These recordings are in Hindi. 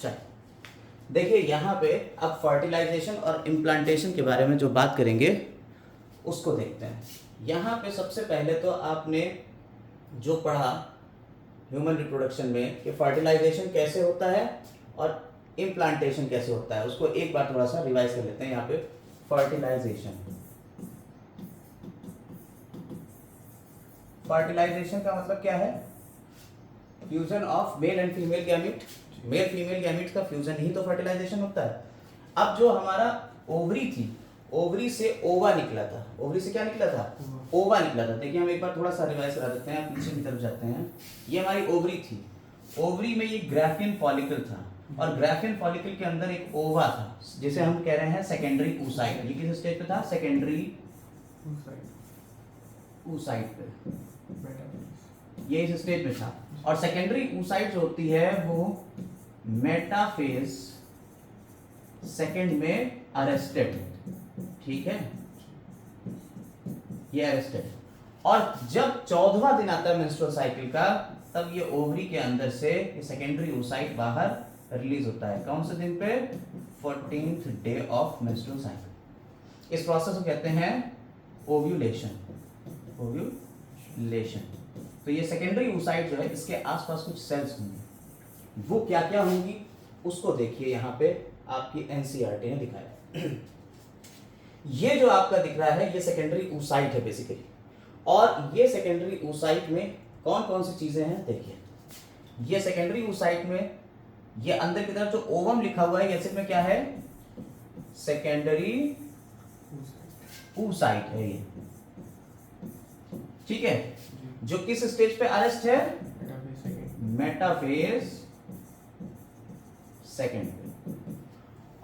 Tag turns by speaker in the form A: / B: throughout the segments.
A: चलिए देखिए यहाँ पे अब फर्टिलाइजेशन और इम्प्लांटेशन के बारे में जो बात करेंगे उसको देखते हैं। यहाँ पे सबसे पहले तो आपने जो पढ़ा ह्यूमन रिप्रोडक्शन में कि फर्टिलाइजेशन कैसे होता है और इम्प्लांटेशन कैसे होता है, उसको एक बार थोड़ा सा रिवाइज कर लेते हैं। यहाँ पे फर्टिलाइजेशन का मतलब क्या है? Fusion of male and female gamete. Male female gamete का फ्यूजन ही तो फर्टिलाइजेशन होता है। अब जो हमारा ओवरी थी, ओवरी से ओवा निकला था। ओवरी से क्या निकला था? ओवा निकला था। देखिए हम एक बार थोड़ा सा रिवाइज करा देते हैं, पीछे की तरफ जाते हैं। ये हमारी ओवरी थी। ओवरी में ये ग्राफियन फॉलिकल था और ग्राफियन फॉलिकल के अंदर एक ओवा था जिसे हम कह रहे हैं सेकेंडरी oocyte। ये किस स्टेज पे था? सेकेंडरी oocyte पे, ये इस स्टेज में था। और सेकेंडरी oocyte जो होती है वो मेटाफेज सेकेंड में अरेस्टेड, ठीक है, ये अरेस्टेड। और जब 14वां दिन आता है मेंस्ट्रुअल साइकिल का, तब ये ओवरी के अंदर से ये सेकेंडरी oocyte बाहर रिलीज होता है। कौन से दिन पे? 14th day of menstrual cycle. इस प्रोसेस को कहते हैं ओव्यूलेशन। ओव्यूलेशन। तो ये सेकेंडरी oocyte जो है, इसके आसपास कुछ सेल्स होंगी। वो क्या क्या होंगी उसको देखिए, यहाँ पे आपकी एनसीईआरटी ने दिखाया। ये जो आपका दिख रहा है ये सेकेंडरी oocyte है बेसिकली। और ये सेकेंडरी oocyte में कौन कौन सी चीजें हैं देखिए। ये सेकेंडरी oocyte में ये अंदर की तरफ जो ओवम लिखा हुआ है, ये में क्या है? सेकेंडरी oocyte है ये, ठीक है। जो किस स्टेज पे अरेस्ट है? मेटाफेज सेकेंड पे।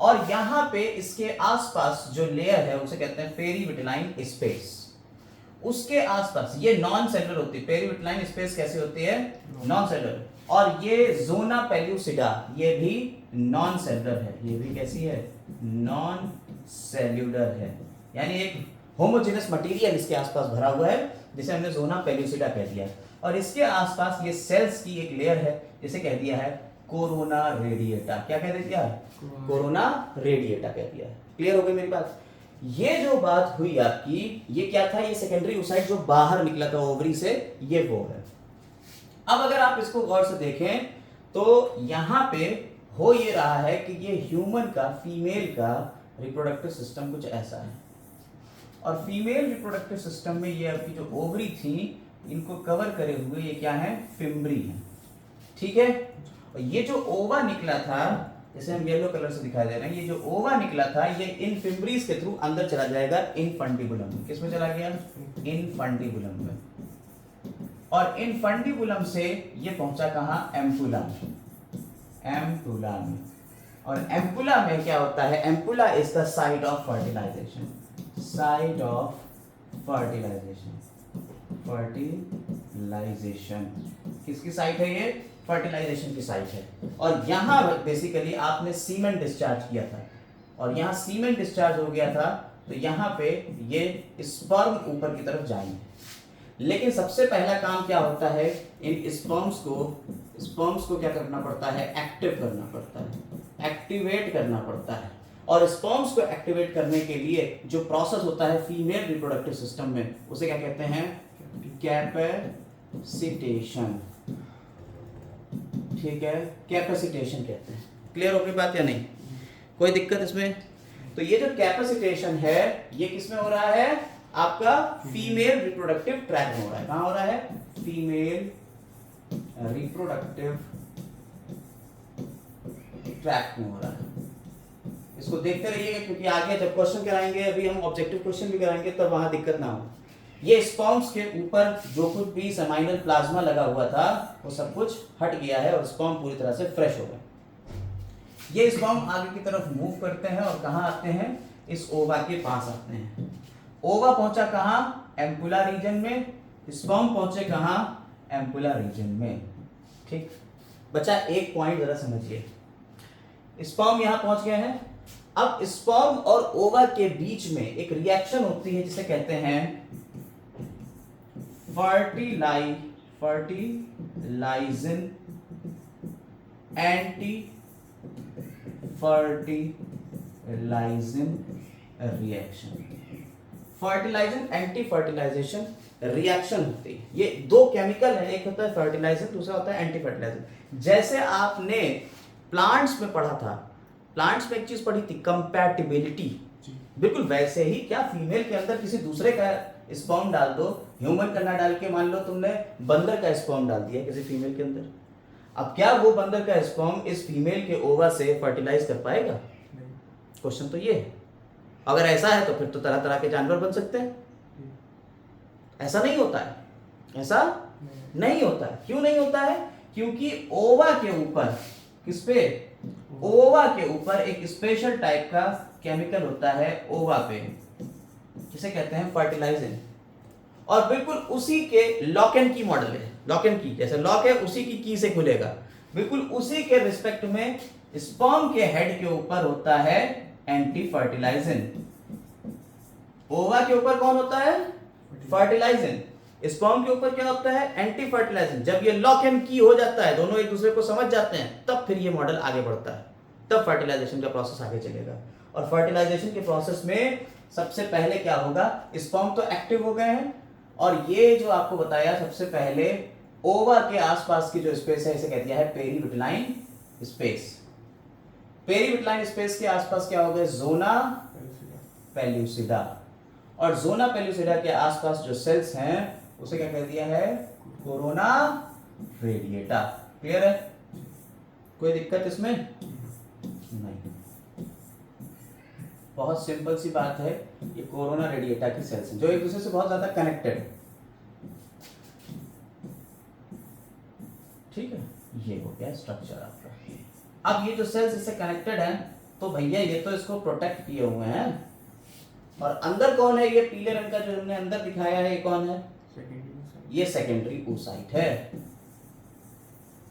A: और यहां पे इसके आसपास जो लेयर है उसे कहते हैं पेरीविटलाइन स्पेस। उसके आसपास ये नॉन सेलुलर होती है। पेरीविटलाइन स्पेस कैसे होती है? Non cellular. और ये जोना पेल्यूसिडा ये भी नॉन सेलुलर है। ये भी कैसी है? नॉन सेल्यूलर है। यानी एक होमोजेनस मटेरियल इसके आसपास भरा हुआ है जिसे हमने जोना पेल्यूसिडा कह दिया। और इसके आसपास ये सेल्स की एक लेयर है जिसे कह दिया है कोरोना रेडिएटा। क्या कह दिया है? कोरोना रेडिएटा कह दिया है। क्लियर हो गई मेरी बात? ये जो बात हुई आपकी, ये क्या था? ये सेकेंडरी oocyte जो बाहर निकला था ओवरी से, ये वो है। अब अगर आप इसको गौर से देखें तो यहां पे हो ये रहा है कि ये ह्यूमन का, फीमेल का रिप्रोडक्टिव सिस्टम कुछ ऐसा है। और फीमेल रिप्रोडक्टिव सिस्टम में ये आपकी जो ओवरी थी, इनको कवर करे हुए ये क्या है? फिम्बरी है, ठीक है। और ये जो ओवा निकला था, जैसे हम येलो कलर से दिखाई दे रहे हैं, ये जो ओवा निकला था ये इन फिम्बरीज के थ्रू अंदर चला जाएगा इनफंडिबुलम में। किसमें चला गया? इनफंडिबुलम में। और इनफंडिबुलम से ये पहुंचा कहां? एम्पुला में। एम्पुला में। और एम्पुला में क्या होता है? Ampulla is the site of fertilisation. Site of fertilisation. Fertilisation किसकी साइट है? ये फर्टिलाइजेशन की साइट है। और यहां बेसिकली आपने सीमेन डिस्चार्ज किया था, और यहां सीमेन डिस्चार्ज हो गया था, तो यहां पे ये स्पर्म ऊपर की तरफ जाएंगे। लेकिन सबसे पहला काम क्या होता है? इन स्पर्म्स को क्या करना पड़ता है? एक्टिव करना पड़ता है, एक्टिवेट करना पड़ता है। और स्पर्म्स को एक्टिवेट करने के लिए जो प्रोसेस होता है फीमेल रिप्रोडक्टिव सिस्टम में, उसे क्या कहते हैं? कैपेसिटेशन, ठीक है, कैपेसिटेशन कहते हैं। क्लियर हो गई बात या नहीं? कोई दिक्कत इसमें? तो ये जो कैपेसिटेशन है ये किसमें हो रहा है? आपका फीमेल रिप्रोडक्टिव ट्रैक्ट में हो रहा है। कहां हो रहा है? फीमेल रिप्रोडक्टिव ट्रैक्ट में हो रहा है। इसको देखते रहिएगा क्योंकि आगे जब क्वेश्चन कराएंगे, अभी हम ऑब्जेक्टिव क्वेश्चन भी कराएंगे, तब वहां दिक्कत ना हो। ये स्पर्म्स के ऊपर जो कुछ भी सेमाइनल प्लाज्मा लगा हुआ था वो सब कुछ हट गया है और स्पर्म पूरी तरह से फ्रेश हो गए। ये स्पर्म आगे की तरफ मूव करते हैं और कहां आते हैं? इस ओवा के पास आते हैं। ओवा पहुंचा कहां? एम्पुला रीजन में। स्पर्म पहुंचे कहां? एम्पुला रीजन में। ठीक बच्चा, एक पॉइंट जरा समझिए। स्पर्म यहां पहुंच गए हैं। अब स्पर्म और ओवा के बीच में एक रिएक्शन होती है जिसे कहते हैं fertilizin anti fertilising reaction. Fertilising anti fertilisation reaction होती है। ये दो केमिकल है, एक होता है फर्टिलाइजिंग, दूसरा होता है एंटी फर्टिलाइजिंग। जैसे आपने प्लांट्स में पढ़ा था, प्लांट्स में एक चीज पढ़ी थी कंपैटिबिलिटी, बिल्कुल वैसे ही क्या फीमेल के अंदर किसी दूसरे का स्पर्म डाल दो, ह्यूमन का ना डाल के मान लो तुमने बंदर का स्पर्म डाल दिया किसी फीमेल के अंदर, अब क्या वो बंदर का स्पर्म इस फीमेल के ओवा से फर्टिलाइज कर पाएगा? क्वेश्चन तो ये है। अगर ऐसा है तो फिर तो तरह तरह के जानवर बन सकते हैं। ऐसा नहीं होता है, ऐसा नहीं होता है। क्यों नहीं होता है? क्योंकि ओवा के ऊपर, किस पे? ओवा के ऊपर एक स्पेशल टाइप का केमिकल होता है ओवा पे, जिसे कहते हैं फर्टिलाइजेंट। और बिल्कुल उसी के लॉक एंड की मॉडल है, लॉक एंड की, जैसे लॉक है उसी की से खुलेगा, बिल्कुल उसी के रिस्पेक्ट में स्पर्म के हेड के ऊपर होता है एंटी फर्टिलाइजेंट। ओवा के ऊपर कौन होता है? फर्टिलाइजेंट। स्पर्म के ऊपर क्या होता है? एंटी फर्टिलाइजेंट। जब ये लॉक एंड की हो जाता है, दोनों एक दूसरे को समझ जाते हैं, तब फिर ये मॉडल आगे बढ़ता है, तब फर्टिलाइजेशन का प्रोसेस आगे चलेगा। और फर्टिलाइजेशन के प्रोसेस में सबसे पहले क्या होगा? स्पर्म तो एक्टिव हो गए हैं, और ये जो आपको बताया सबसे पहले ओवा के आसपास की जो स्पेस है इसे कह दिया है पेरीविटलाइन स्पेस। पेरीविटलाइन स्पेस के आसपास क्या होगा? जोना पेल्यूसिडा। और जोना पेल्यूसिडा के आसपास जो सेल्स हैं उसे क्या कह दिया है? Corona radiata. क्लियर है? कोई दिक्कत इसमें नहीं, बहुत सिंपल सी बात है। ये कोरोना रेडिएटा की सेल्स हैं जो एक दूसरे से बहुत ज्यादा कनेक्टेड है। ठीक है, ये हो गया स्ट्रक्चर आपका। अब ये जो सेल्स इससे कनेक्टेड हैं, तो भैया ये तो इसको प्रोटेक्ट किए हुए हैं। और अंदर कौन है? ये पीले रंग का जो हमने अंदर दिखाया है, ये कौन है? ये सेकेंडरी oocyte है।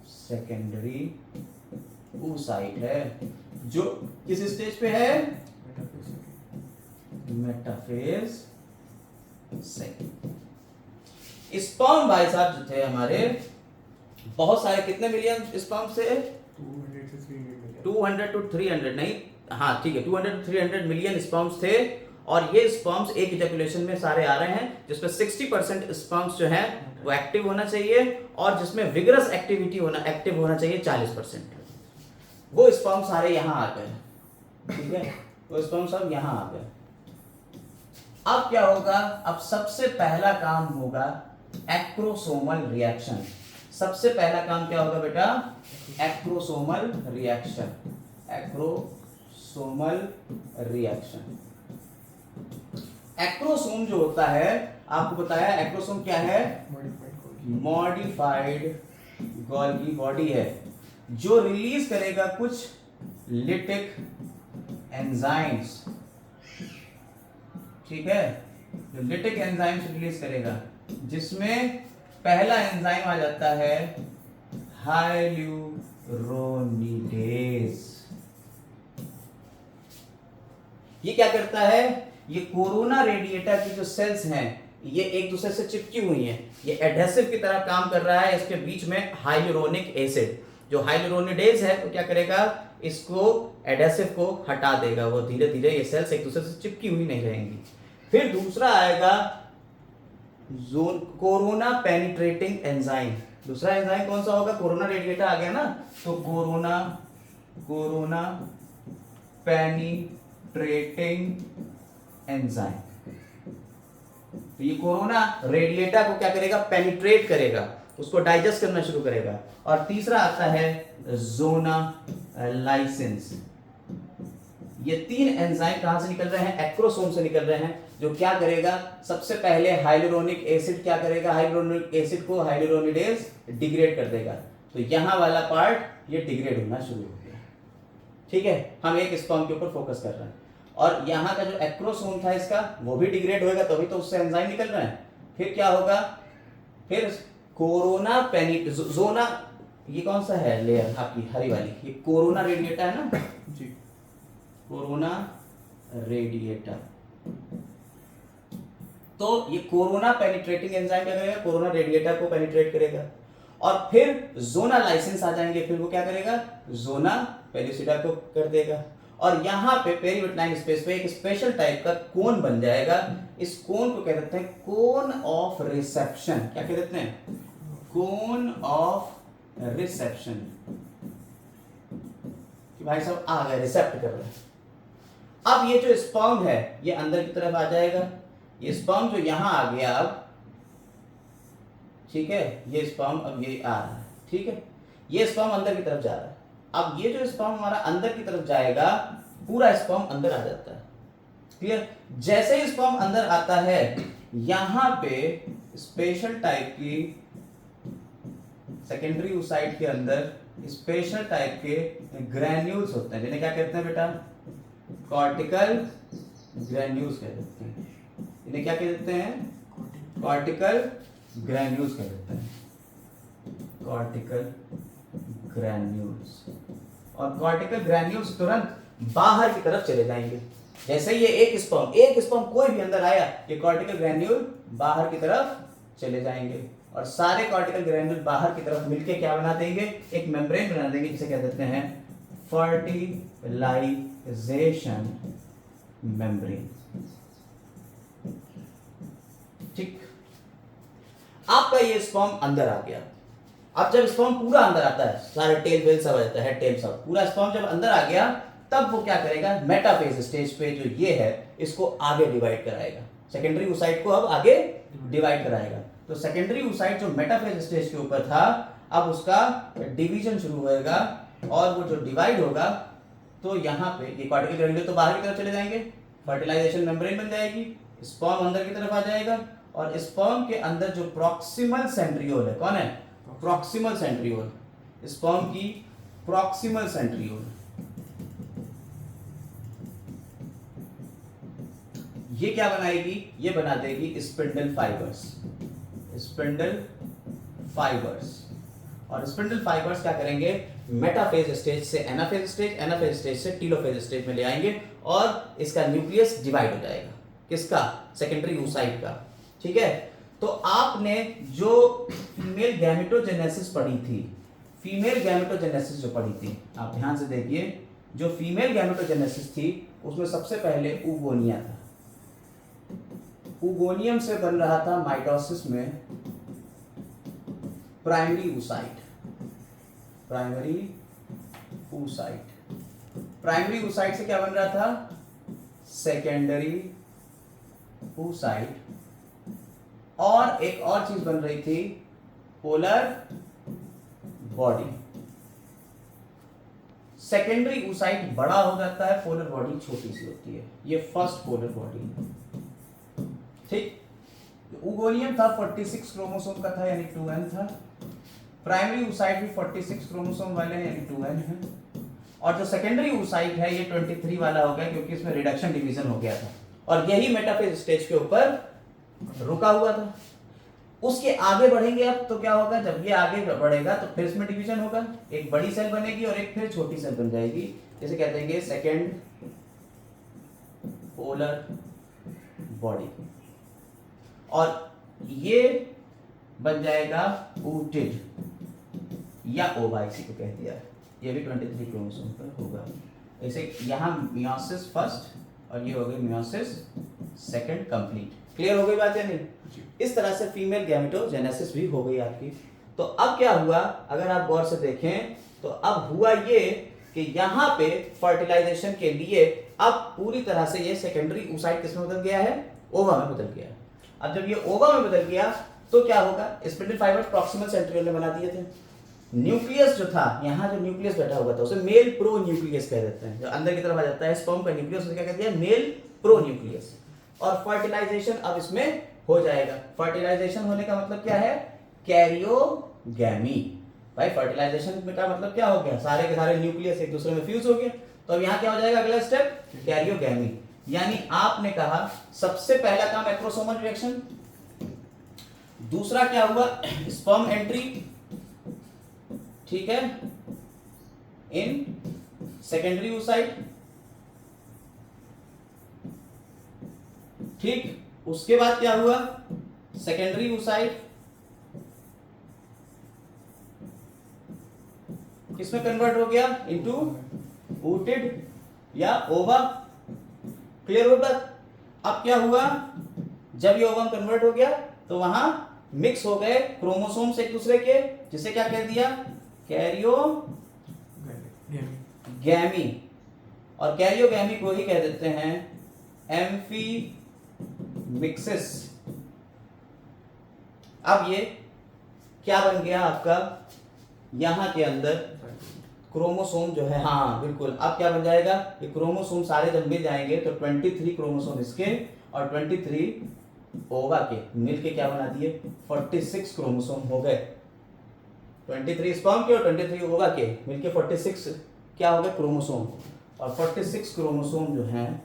A: सेकेंडरी oocyte है जो किस स्टेज पे है? Metaphase second. स्पर्म भाई साहब जो थे हमारे, बहुत सारे, कितने मिलियन स्पर्म से? 200 to 300 नहीं, हाँ ठीक है, 200 to 300 मिलियन स्पर्म्स थे। और ये स्पर्म्स एक इजैकुलेशन में सारे आ रहे हैं, जिसमें 60% स्पर्म्स जो हैं वो एक्टिव होना चाहिए, और जिसमें विगरस एक्टिव होना चाहिए 40%। वो स्पर्म सारे यहाँ आ गए, ठीक है, वो स्पर्म सब यहाँ आ गए। अब क्या होगा? अब सबसे पहला काम होगा एक्रोसोमल रिएक्शन। सबसे पहला काम क्या होगा बेटा? Acrosomal reaction. Acrosomal reaction. Acrosome जो होता है, आपको बताया एक्रोसोम क्या है? मॉडिफाइड गोल्गी बॉडी है, जो रिलीज करेगा कुछ लिटिक एंजाइम्स। ठीक है, जो लिटिक एंजाइम्स रिलीज करेगा, जिसमें पहला एंजाइम आ जाता है हाइल्यूरोनिडेज। ये क्या करता है? ये कोरोना रेडिएटा की जो सेल्स हैं ये एक दूसरे से चिपकी हुई हैं, ये एडहेसिव की तरह काम कर रहा है। इसके बीच में हाइल्यूरोनिक एसिड, जो हाइल्यूरोनिडेज है, तो क्या करेगा? इसको एडहेसिव को हटा देगा। वो धीरे धीरे ये सेल्स एक दूसरे से चिपकी हुई नहीं रहेंगी। फिर दूसरा आएगा कोरोना पेनिट्रेटिंग एंजाइम। दूसरा एंजाइम कौन सा होगा? कोरोना रेडिएटा आ गया ना, तो कोरोना पेनिट्रेटिंग एंजाइम। तो ये कोरोना रेडिएटा को क्या करेगा? पेनिट्रेट करेगा, उसको डाइजेस्ट करना शुरू करेगा। और तीसरा आता है जोना लाइसेंस। ये तीन एंजाइम कहां से निकल रहे हैं? एक्रोसोम से निकल रहे हैं, जो क्या करेगा? सबसे पहले हाइल्यूरोनिक एसिड क्या करेगा? हाइल्यूरोनिक एसिड को हाइल्यूरोनिडेज डिग्रेड कर देगा। तो यहां वाला पार्ट ये डिग्रेड होना शुरू हो गया। ठीक है, हम एक स्पर्म के ऊपर फोकस कर रहे हैं, और यहाँ का जो एक्रोसोम था इसका, वो भी डिग्रेड होएगा, तभी तो उससे एंजाइम निकल रहे हैं। फिर क्या होगा? फिर कोरोना जोना, ये कौन सा है लेयर आपकी हरी वाली? ये कोरोना रेडिएटा है ना जी, कोरोना रेडिएटा। तो ये कोरोना पेनिट्रेटिंग एंजाइम क्या करेगा? कोरोना रेडिएटा को पेनिट्रेट करेगा, और फिर जोना लाइसेंस आ जाएंगे, फिर वो क्या करेगा, जोना पेल्यूसिडा को कर देगा। और यहाँ पे पेरीविटलाइन स्पेस पे एक स्पेशल टाइप का कोन बन जाएगा। इस कोन को क्या कहते हैं, कोन ऑफ रिसेप्शन। क्या कह देते हैं, कोन ऑफ रिसेप्शन, कि भाई साहब आ गए, रिसेप्ट कर रहे हैं। अब ये जो स्पर्म है ये अंदर की तरफ आ जाएगा, ये स्पर्म जो यहां आ गया अब, ठीक है, ये स्पर्म अब ये आ रहा है, ठीक है, ये स्पर्म अंदर की तरफ जा रहा है। अब ये जो स्पर्म हमारा अंदर की तरफ जाएगा, पूरा स्पर्म अंदर आ जाता है, क्लियर। जैसे ही स्पर्म अंदर आता है, यहां पे स्पेशल टाइप की सेकेंडरी oocyte के अंदर स्पेशल टाइप के ग्रैन्यूल्स होते हैं, जिन्हें क्या कहते हैं बेटा, कॉर्टिकल ग्रैन्यूल्स कह देते हैं। इन्हें क्या कह देते हैं, कॉर्टिकल ग्रैन्यूल्स कह देते हैं, कॉर्टिकल ग्रैन्यूल्स। और कॉर्टिकल ग्रैन्यूल्स तुरंत बाहर की तरफ चले जाएंगे। जैसे ये एक स्पर्म कोई भी अंदर आया, ये कॉर्टिकल ग्रैन्यूल बाहर की तरफ चले जाएंगे, और सारे कॉर्टिकल ग्रैन्यूल बाहर की तरफ मिलके क्या बना देंगे, एक मेम्ब्रेन बना देंगे, जिसे क्या कहते हैं, फर्टिलाइजेशन मेम्ब्रेन। ठीक, आपका ये स्पर्म अंदर आ गया। अब जब स्पर्म पूरा अंदर आता है, सारे टेल वेल सब आ जाता है, हेड टेल सब, पूरा स्पर्म जब अंदर आ गया, तब वो क्या करेगा, मेटाफेज स्टेज पे जो ये है इसको आगे डिवाइड कराएगा, सेकेंडरी oocyte को अब आगे डिवाइड कराएगा। तो सेकेंडरी oocyte जो मेटाफेज स्टेज के ऊपर था, अब उसका डिवीजन शुरू होएगा, और वो जो डिवाइड होगा, तो यहाँ पे ये कॉर्टिकल ग्रैन्यूल तो बाहर की तरफ चले जाएंगे, फर्टिलाइजेशन मेम्ब्रेन बन जाएगी, स्पर्म अंदर की तरफ आ जाएगा, और स्पर्म के अंदर जो प्रॉक्सिमल सेंट्रियोल है, कौन है, प्रॉक्सिमल सेंट्रियोल, स्पर्म की प्रॉक्सिमल सेंट्रियोल, ये क्या बनाएगी, ये बना देगी स्पिंडल फाइबर्स, स्पिंडल फाइबर्स। और स्पिंडल फाइबर्स क्या करेंगे, मेटाफेज स्टेज से एनाफेज स्टेज, एनाफेज स्टेज से टीलोफेज स्टेज में ले आएंगे, और इसका न्यूक्लियस डिवाइड हो जाएगा, किसका, सेकेंडरी oocyte का, ठीक है। तो आपने जो फीमेल गैमेटोजेनेसिस पढ़ी थी, फीमेल गैमेटोजेनेसिस जो पढ़ी थी, आप ध्यान से देखिए, जो फीमेल गैमेटोजेनेसिस थी उसमें सबसे पहले ऊगोनिया था, ऊगोनियम से बन रहा था माइटोसिस में primary oocyte, primary oocyte, primary oocyte से क्या बन रहा था, सेकेंडरी oocyte, और एक और चीज बन रही थी, पोलर बॉडी। सेकेंडरी oocyte बड़ा हो जाता है, पोलर बॉडी छोटी सी होती है, ये फर्स्ट पोलर बॉडी, ठीक। ऊगोनियम था 46 क्रोमोसोम का था, यानी 2n था, प्राइमरी oocyte भी 46 क्रोमोसोम वाले हैं, यानी 2n है, और जो सेकेंडरी oocyte है ये 23 वाला हो गया, क्योंकि इसमें रिडक्शन डिवीजन हो गया था, और यही मेटाफेज स्टेज के ऊपर रुका हुआ था। उसके आगे बढ़ेंगे अब, तो क्या होगा, जब ये आगे बढ़ेगा तो फिर इसमें डिवीजन होगा, एक बड़ी सेल बनेगी और एक फिर छोटी सेल बन जाएगी, जिसे कहते हैं सेकेंड पोलर बॉडी, और ये बन जाएगा ooted या ओवाइसी को कह दिया, ये भी 23 क्रोमोसोम पर होगा। ऐसे यहाँ मियोसिस फर्स्ट और ये हो गई मियोसिस सेकंड कंप्लीट। क्लियर हो गई बात या नहीं? इस तरह से फीमेल गैमेटोजेनेसिस भी हो गई आपकी। तो अब क्या हुआ, अगर आप गौर से देखें तो अब हुआ ये कि यहाँ पे फर्टिलाइजेशन के लिए अब पूरी तरह से ये सेकेंडरी oocyte किसमें बदल गया है, ओवा में बदल गया। अब जब ये ओवा में बदल गया तो क्या होगा, स्पिंडल फाइबर्स प्रॉक्सिमल सेंट्रियोल में बना दिए थे। न्यूक्लियस जो था, यहाँ जो न्यूक्लियस बैठा हुआ था उसे मेल प्रो न्यूक्लियस कह देते हैं, जो अंदर की तरफ आ जाता है स्पर्म का न्यूक्लियस, उसे क्या कहते हैं, मेल प्रो न्यूक्लियस। और फर्टिलाइजेशन अब इसमें हो जाएगा। फर्टिलाइजेशन होने का मतलब क्या है, कैरियोगैमी। भाई फर्टिलाइजेशन में का मतलब क्या हो गया, सारे के सारे न्यूक्लियस एक दूसरे में फ्यूज हो गए। तो अब यहाँ क्या हो जाएगा अगला स्टेप, कैरियोगैमी। यानी आपने कहा सबसे पहला काम एक्रोसोमल रिएक्शन, दूसरा क्या हुआ स्पर्म एंट्री, ठीक है, इन सेकेंडरी oocyte, ठीक। उसके बाद क्या हुआ, सेकेंडरी oocyte किसमें कन्वर्ट हो गया, इनटू ooted या ओवा। क्लियर हो बात। अब क्या हुआ, जब ये ओवम कन्वर्ट हो गया तो वहां मिक्स हो गए क्रोमोसोम्स एक दूसरे के, जिसे क्या कह दिया, कैरियोगैमी। और कैरियोगैमी को ही कह देते हैं एम्फीमिक्सिस। अब ये क्या बन गया आपका, यहां के अंदर क्रोमोसोम जो है, हाँ बिल्कुल, अब क्या बन जाएगा, ये क्रोमोसोम सारे जब मिल जाएंगे तो 23 क्रोमोसोम इसके और 23 ओवा के मिलके क्या बना दिए, 46 क्रोमोसोम हो गए। 23 स्पर्म के और 23 ओवा के मिलके 46 क्या हो गए, क्रोमोसोम। और 46 क्रोमोसोम जो हैं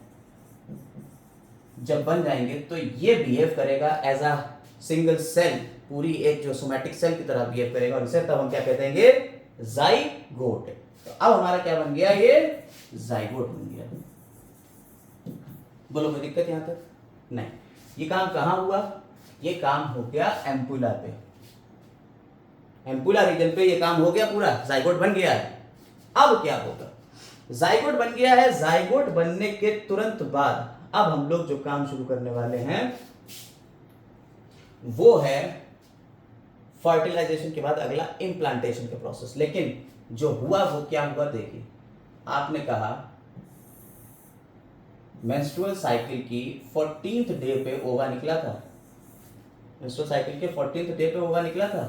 A: जब बन जाएंगे तो ये बिहेव करेगा एज अ सिंगल सेल, पूरी एक जो सोमैटिक सेल की तरह बिहेव करेगा, और इसे तब हम क्या कहते हैं, जाइगोट। तो अब हमारा क्या बन गया, ये जाइगोट बन गया। बोलो कोई दिक्कत यहां तक? नहीं। ये काम कहां हुआ, ये काम हो गया एम्पुला पे, एम्पुला रीजन पे ये काम हो गया पूरा, जाइगोट बन गया है। अब क्या होगा, जाइगोट बन गया है, जाइगोट बनने के तुरंत बाद अब हम लोग जो काम शुरू करने वाले हैं वो है फर्टिलाइजेशन के बाद अगला इम्प्लांटेशन का प्रोसेस। लेकिन जो हुआ वो क्या हुआ, देखिए आपने कहा मेंस्ट्रुअल साइकिल की 14th डे पे ओवा निकला था, मेंस्ट्रुअल साइकिल के 14th डे पे ओवा निकला था,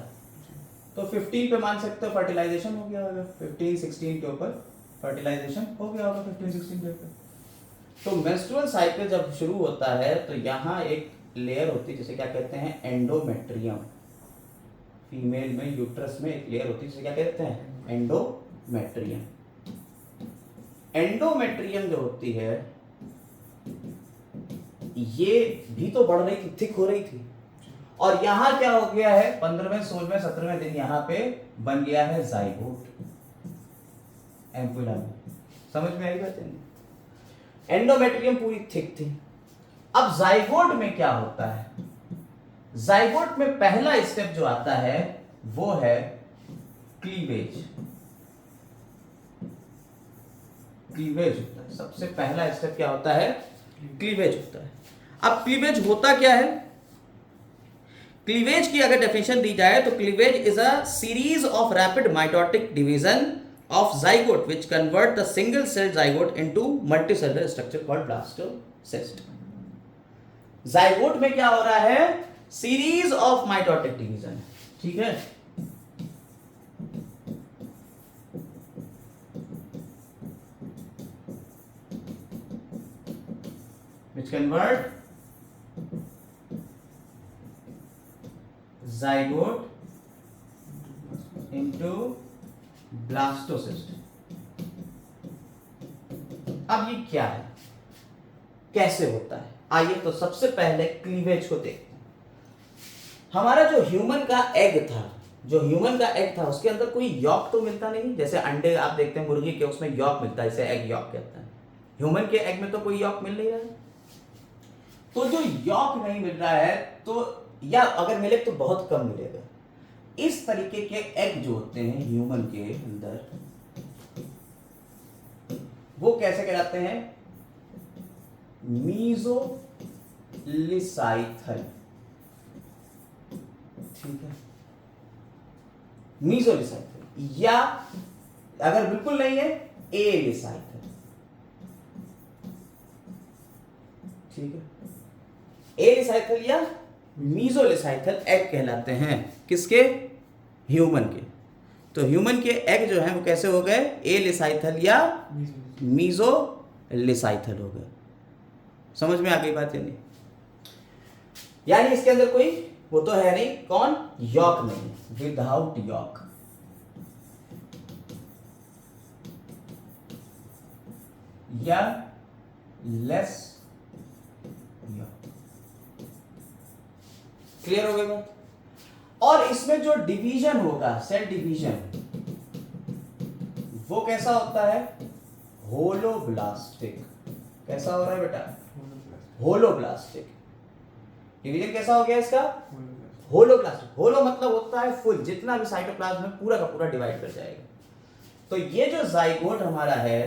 A: तो 15 पे मान सकते हो फर्टिलाइजेशन हो गया होगा, 15-16 के ऊपर फर्टिलाइजेशन हो गया होगा 15-16 डे पे। तो मेंस्ट्रुअल साइकिल जब शुरू होता है तो यहाँ एक लेयर होती है जिसे क्या कहते हैं, एंडोमेट्रियम। फीमेल में यूट्रस में एक लेयर होती है जिसे क्या कहते हैं, एंडोमेट्रियम। एंडोमेट्रियम जो होती है ये भी तो बढ़ रही थी, थिक हो रही थी, और यहां क्या हो गया है, 15वें 16वें 17वें दिन यहां पे बन गया है जाइगोट एम्पुला में। समझ में आई बात? एंडोमेट्रियम पूरी थिक थी। अब जाइगोट में क्या होता है, जाइगोट में पहला स्टेप जो आता है वो है क्लीवेज। क्लीवेज होता है, सबसे पहला स्टेप क्या होता है, क्लीवेज होता है। अब क्लीवेज होता क्या है, क्लीवेज की अगर डेफिनेशन दी जाए तो cleavage is a series of rapid mitotic division of zygote which convert the single cell zygote into multicellular structure called blastocyst. zygote में क्या हो रहा है, सीरीज ऑफ माइटोटिक डिवीजन, ठीक है। which convert zygote into blastocyst. अब ये क्या है, कैसे होता है, आइए तो सबसे पहले क्लीवेज को देखते हैं। हमारा जो ह्यूमन का एग था, जो ह्यूमन का एग था उसके अंदर कोई यॉक तो मिलता नहीं, जैसे अंडे आप देखते हैं मुर्गी के, उसमें यॉक मिलता है, इसे एग यॉक कहते हैं। ह्यूमन के एग में तो कोई यॉक मिल नहीं रहा है। तो जो यॉक नहीं मिल रहा है, तो या अगर मिले तो बहुत कम मिलेगा। इस तरीके के एग जो होते हैं ह्यूमन के अंदर, वो कैसे कहलाते हैं, मीजोलिसाइथल, ठीक है, मीजोलिसाइथल, या अगर बिल्कुल नहीं है एलिसाइथल, ठीक है। एलिसाइथल या मीजोलिसाइथल एग कहलाते हैं, किसके, ह्यूमन के। तो ह्यूमन के एग जो हैं वो कैसे हो गए, एलिसाइथल या मीजोलिसाइथल हो गए। समझ में आ गई बात? यानी इसके अंदर कोई वो तो है नहीं, कौन, यॉक नहीं, विदाउट यॉक। या लेस यॉक। क्लियर हो गई बात? और इसमें जो डिवीजन होगा, सेल डिवीजन, वो कैसा होता है, होलोब्लास्टिक। कैसा हो रहा है बेटा, होलोब्लास्टिक। डिवीजन कैसा हो गया इसका, होलोब्लास्टिक। होलो मतलब होता है फुल, जितना भी साइटोप्लाज्म है पूरा का पूरा डिवाइड कर जाएगा। तो ये जो जाइगोट हमारा है,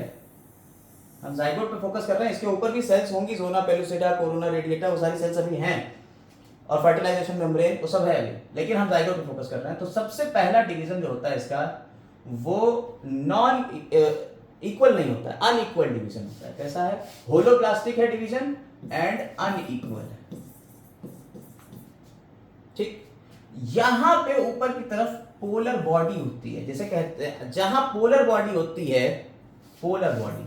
A: हम जाइगोट पे फोकस कर रहे हैं, इसके ऊपर भी सेल्स होंगी, जोना पेलुसिडा, कोरोना रेडिएटा, वो सारी सेल्स अभी हैं, और फर्टिलाइजेशन मेम्ब्रेन वो सब है अभी, लेकिन हम जाइगोट पे फोकस कर रहे हैं। तो सबसे पहला डिवीजन जो होता है इसका, वो नॉन इक्वल नहीं होता है, अनइक्वल डिवीजन होता है। कैसा है? होलोप्लास्टिक है डिवीजन एंड अनइक्वल है। ठीक, यहां पे ऊपर की तरफ पोलर बॉडी होती है, जैसे कहते हैं जहां पोलर बॉडी होती है, पोलर बॉडी,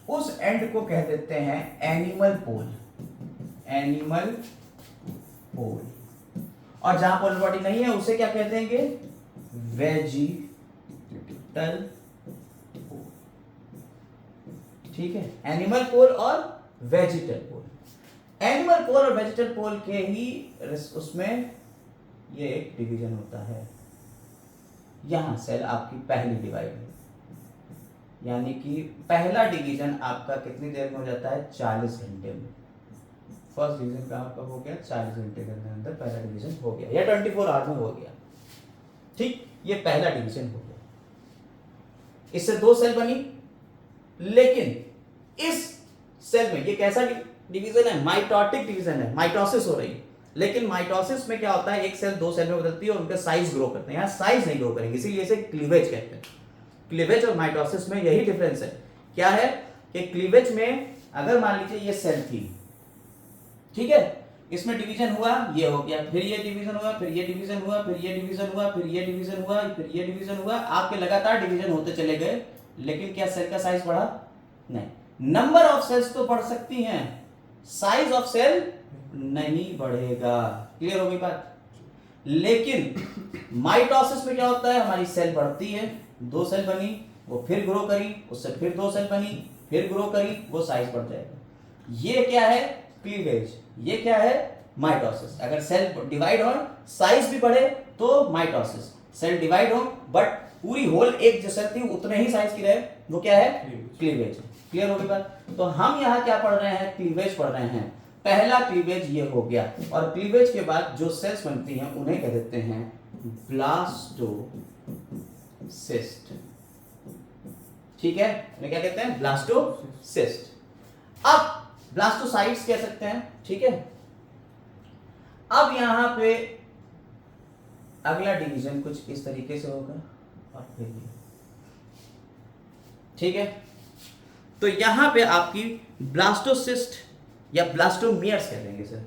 A: उस एंड को कह देते हैं एनिमल पोल, एनिमल पोल। और जहां पोलर बॉडी नहीं है उसे क्या कहते हैं? वेजिटल पोल। ठीक है, एनिमल पोल और वेजिटल पोल। एनिमल पोल और वेजिटल पोल के ही उसमें ये एक डिवीजन होता है। यहां सेल आपकी पहली डिवाइड है, यानी कि पहला डिवीजन आपका कितनी देर में हो जाता है? 40 घंटे में। फर्स्ट डिवीजन का आपका हो गया 40 घंटे के अंदर पहला डिवीजन हो गया, या 24 आवर में हो गया। ठीक, ये पहला डिवीजन हो गया। इससे 2 सेल बनी, लेकिन इस सेल में ये कैसा डिवीजन है? माइटोटिक डिवीजन है, माइटोसिस हो रही है। लेकिन माइटोसिस में क्या होता है? एक सेल 2 सेल में बदलती है और उनके साइज ग्रो करते हैं। यहाँ साइज नहीं ग्रो करेंगे, इसीलिए इसे क्लीवेज कहते हैं। क्लीवेज और माइटोसिस में यही डिफरेंस है। क्या है कि क्लीवेज में अगर मान लीजिए ये सेल थी, ठीक है, इसमें डिवीजन हुआ, ये हो गया, फिर ये डिवीजन हुआ, फिर ये डिवीजन हुआ, फिर ये डिवीजन हुआ, फिर ये डिवीजन हुआ, फिर ये डिवीजन हुआ, आपके लगातार डिवीजन होते चले गए, लेकिन क्या सेल का साइज बढ़ा? नहीं। नंबर ऑफ सेल्स तो बढ़ सकती हैं, साइज ऑफ सेल नहीं बढ़ेगा। क्लियर हो गई बात? लेकिन माइटोसिस में क्या होता है? हमारी सेल बढ़ती है, 2 सेल बनी, वो फिर ग्रो करी, उससे फिर 2 सेल बनी, फिर ग्रो करी, वो साइज बढ़ जाएगा। ये क्या है? क्लीवेज। ये क्या है? माइटोसिस। अगर सेल डिवाइड हो, साइज भी बढ़े तो माइटोसिस। सेल डिवाइड हो बट पूरी होल एक जो सेल थी उतने ही साइज की रहे, वो क्या है? क्लीवेज। क्लियर हो गई बात? तो हम यहाँ क्या पढ़ रहे हैं? क्लीवेज पढ़ रहे हैं। पहला क्लीवेज ये हो गया, और क्लीवेज के बाद जो सेल्स बनती हैं उन्हें कह देते हैं ब्लास्टोसिस्ट। ठीक है, उन्हें क्या कहते हैं? ब्लास्टोसिस्ट। अब ब्लास्टोसाइट्स कह सकते हैं। ठीक है, अब यहां पे अगला डिवीजन कुछ इस तरीके से होगा, और फिर ये। ठीक है, तो यहां पे आपकी ब्लास्टोसिस्ट या ब्लास्टोमियर्स कह देंगे सर,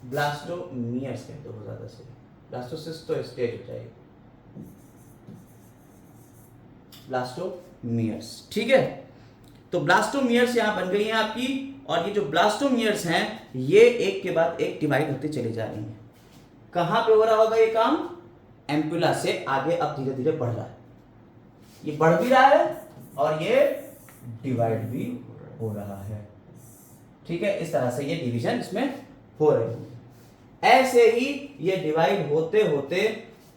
A: ब्लास्टोमियर्स कहते हो ज्यादा से। ब्लास्टोसिस्ट तो स्टेज हो जाएगी, ब्लास्टोमियर्स। ठीक है, तो ब्लास्टोमियर्स यहां बन गई हैं आपकी, और ये जो ब्लास्टोमियर्स हैं ये एक के बाद एक डिवाइड होते चले जा रही हैं। कहां पे हो रहा होगा ये काम? एम्पुला से आगे अब धीरे धीरे बढ़ रहा है, ये बढ़ भी रहा है और ये डिवाइड भी हो रहा है। ठीक है, इस तरह से ये डिवीजन इसमें हो रही है। ऐसे ही ये डिवाइड होते होते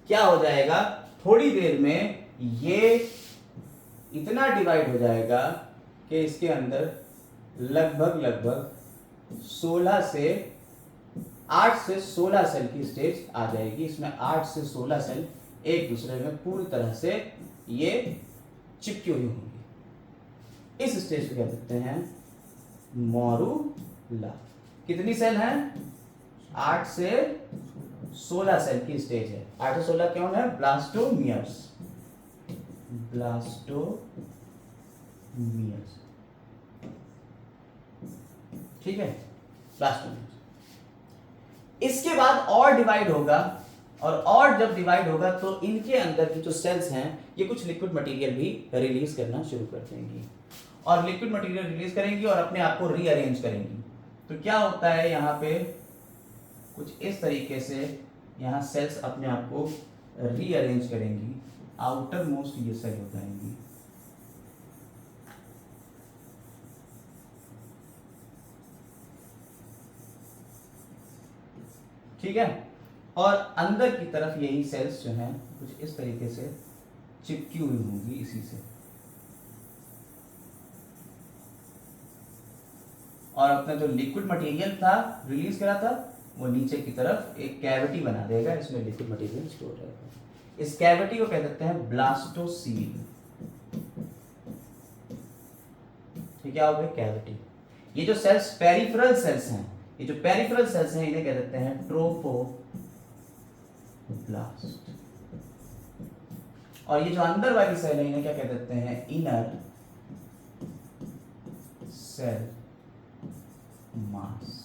A: क्या हो जाएगा? थोड़ी देर में ये इतना डिवाइड हो जाएगा कि इसके अंदर लगभग 16 से 8 से 16 सेल की स्टेज आ जाएगी। इसमें 8 से 16 सेल एक दूसरे में पूरी तरह से ये चिपकी हुई होंगी। इस स्टेज को क्या कहते हैं? मोरूला। कितनी सेल हैं? 8 से 16 सेल की स्टेज है। 8 से 16 कौन है? ब्लास्टोमियर्स। ब्लास्टोमियर्स। ठीक है, ब्लास्टोमियर्स। इसके बाद और डिवाइड होगा, और जब डिवाइड होगा तो इनके अंदर की जो सेल्स हैं ये कुछ लिक्विड मटेरियल भी रिलीज करना शुरू कर देंगी, और लिक्विड मटेरियल रिलीज करेंगी और अपने आप को रीअरेंज करेंगी। तो क्या होता है यहाँ पे? कुछ इस तरीके से यहाँ सेल्स अपने आप को रीअरेंज करेंगी, आउटर मोस्ट ये सेल हो जाएंगी। ठीक है, और अंदर की तरफ यही सेल्स जो हैं कुछ इस तरीके से चिपकी हुई होंगी इसी से, और अपना जो लिक्विड मटेरियल था रिलीज करा था वो नीचे की तरफ एक कैविटी बना देगा, इसमें लिक्विड मटेरियल स्टोर रहेगा। इस कैविटी को कह देते हैं ब्लास्टोसील। ठीक है, हो गए कैविटी। ये जो सेल्स पेरिफेरल सेल्स हैं, ये जो पेरिफेरल सेल्स हैं इन्हें कह देते हैं ट्रोफोब्लास्ट। और ये जो अंदर वाली सेल है इन्हें क्या कह देते हैं? Inner cell mass.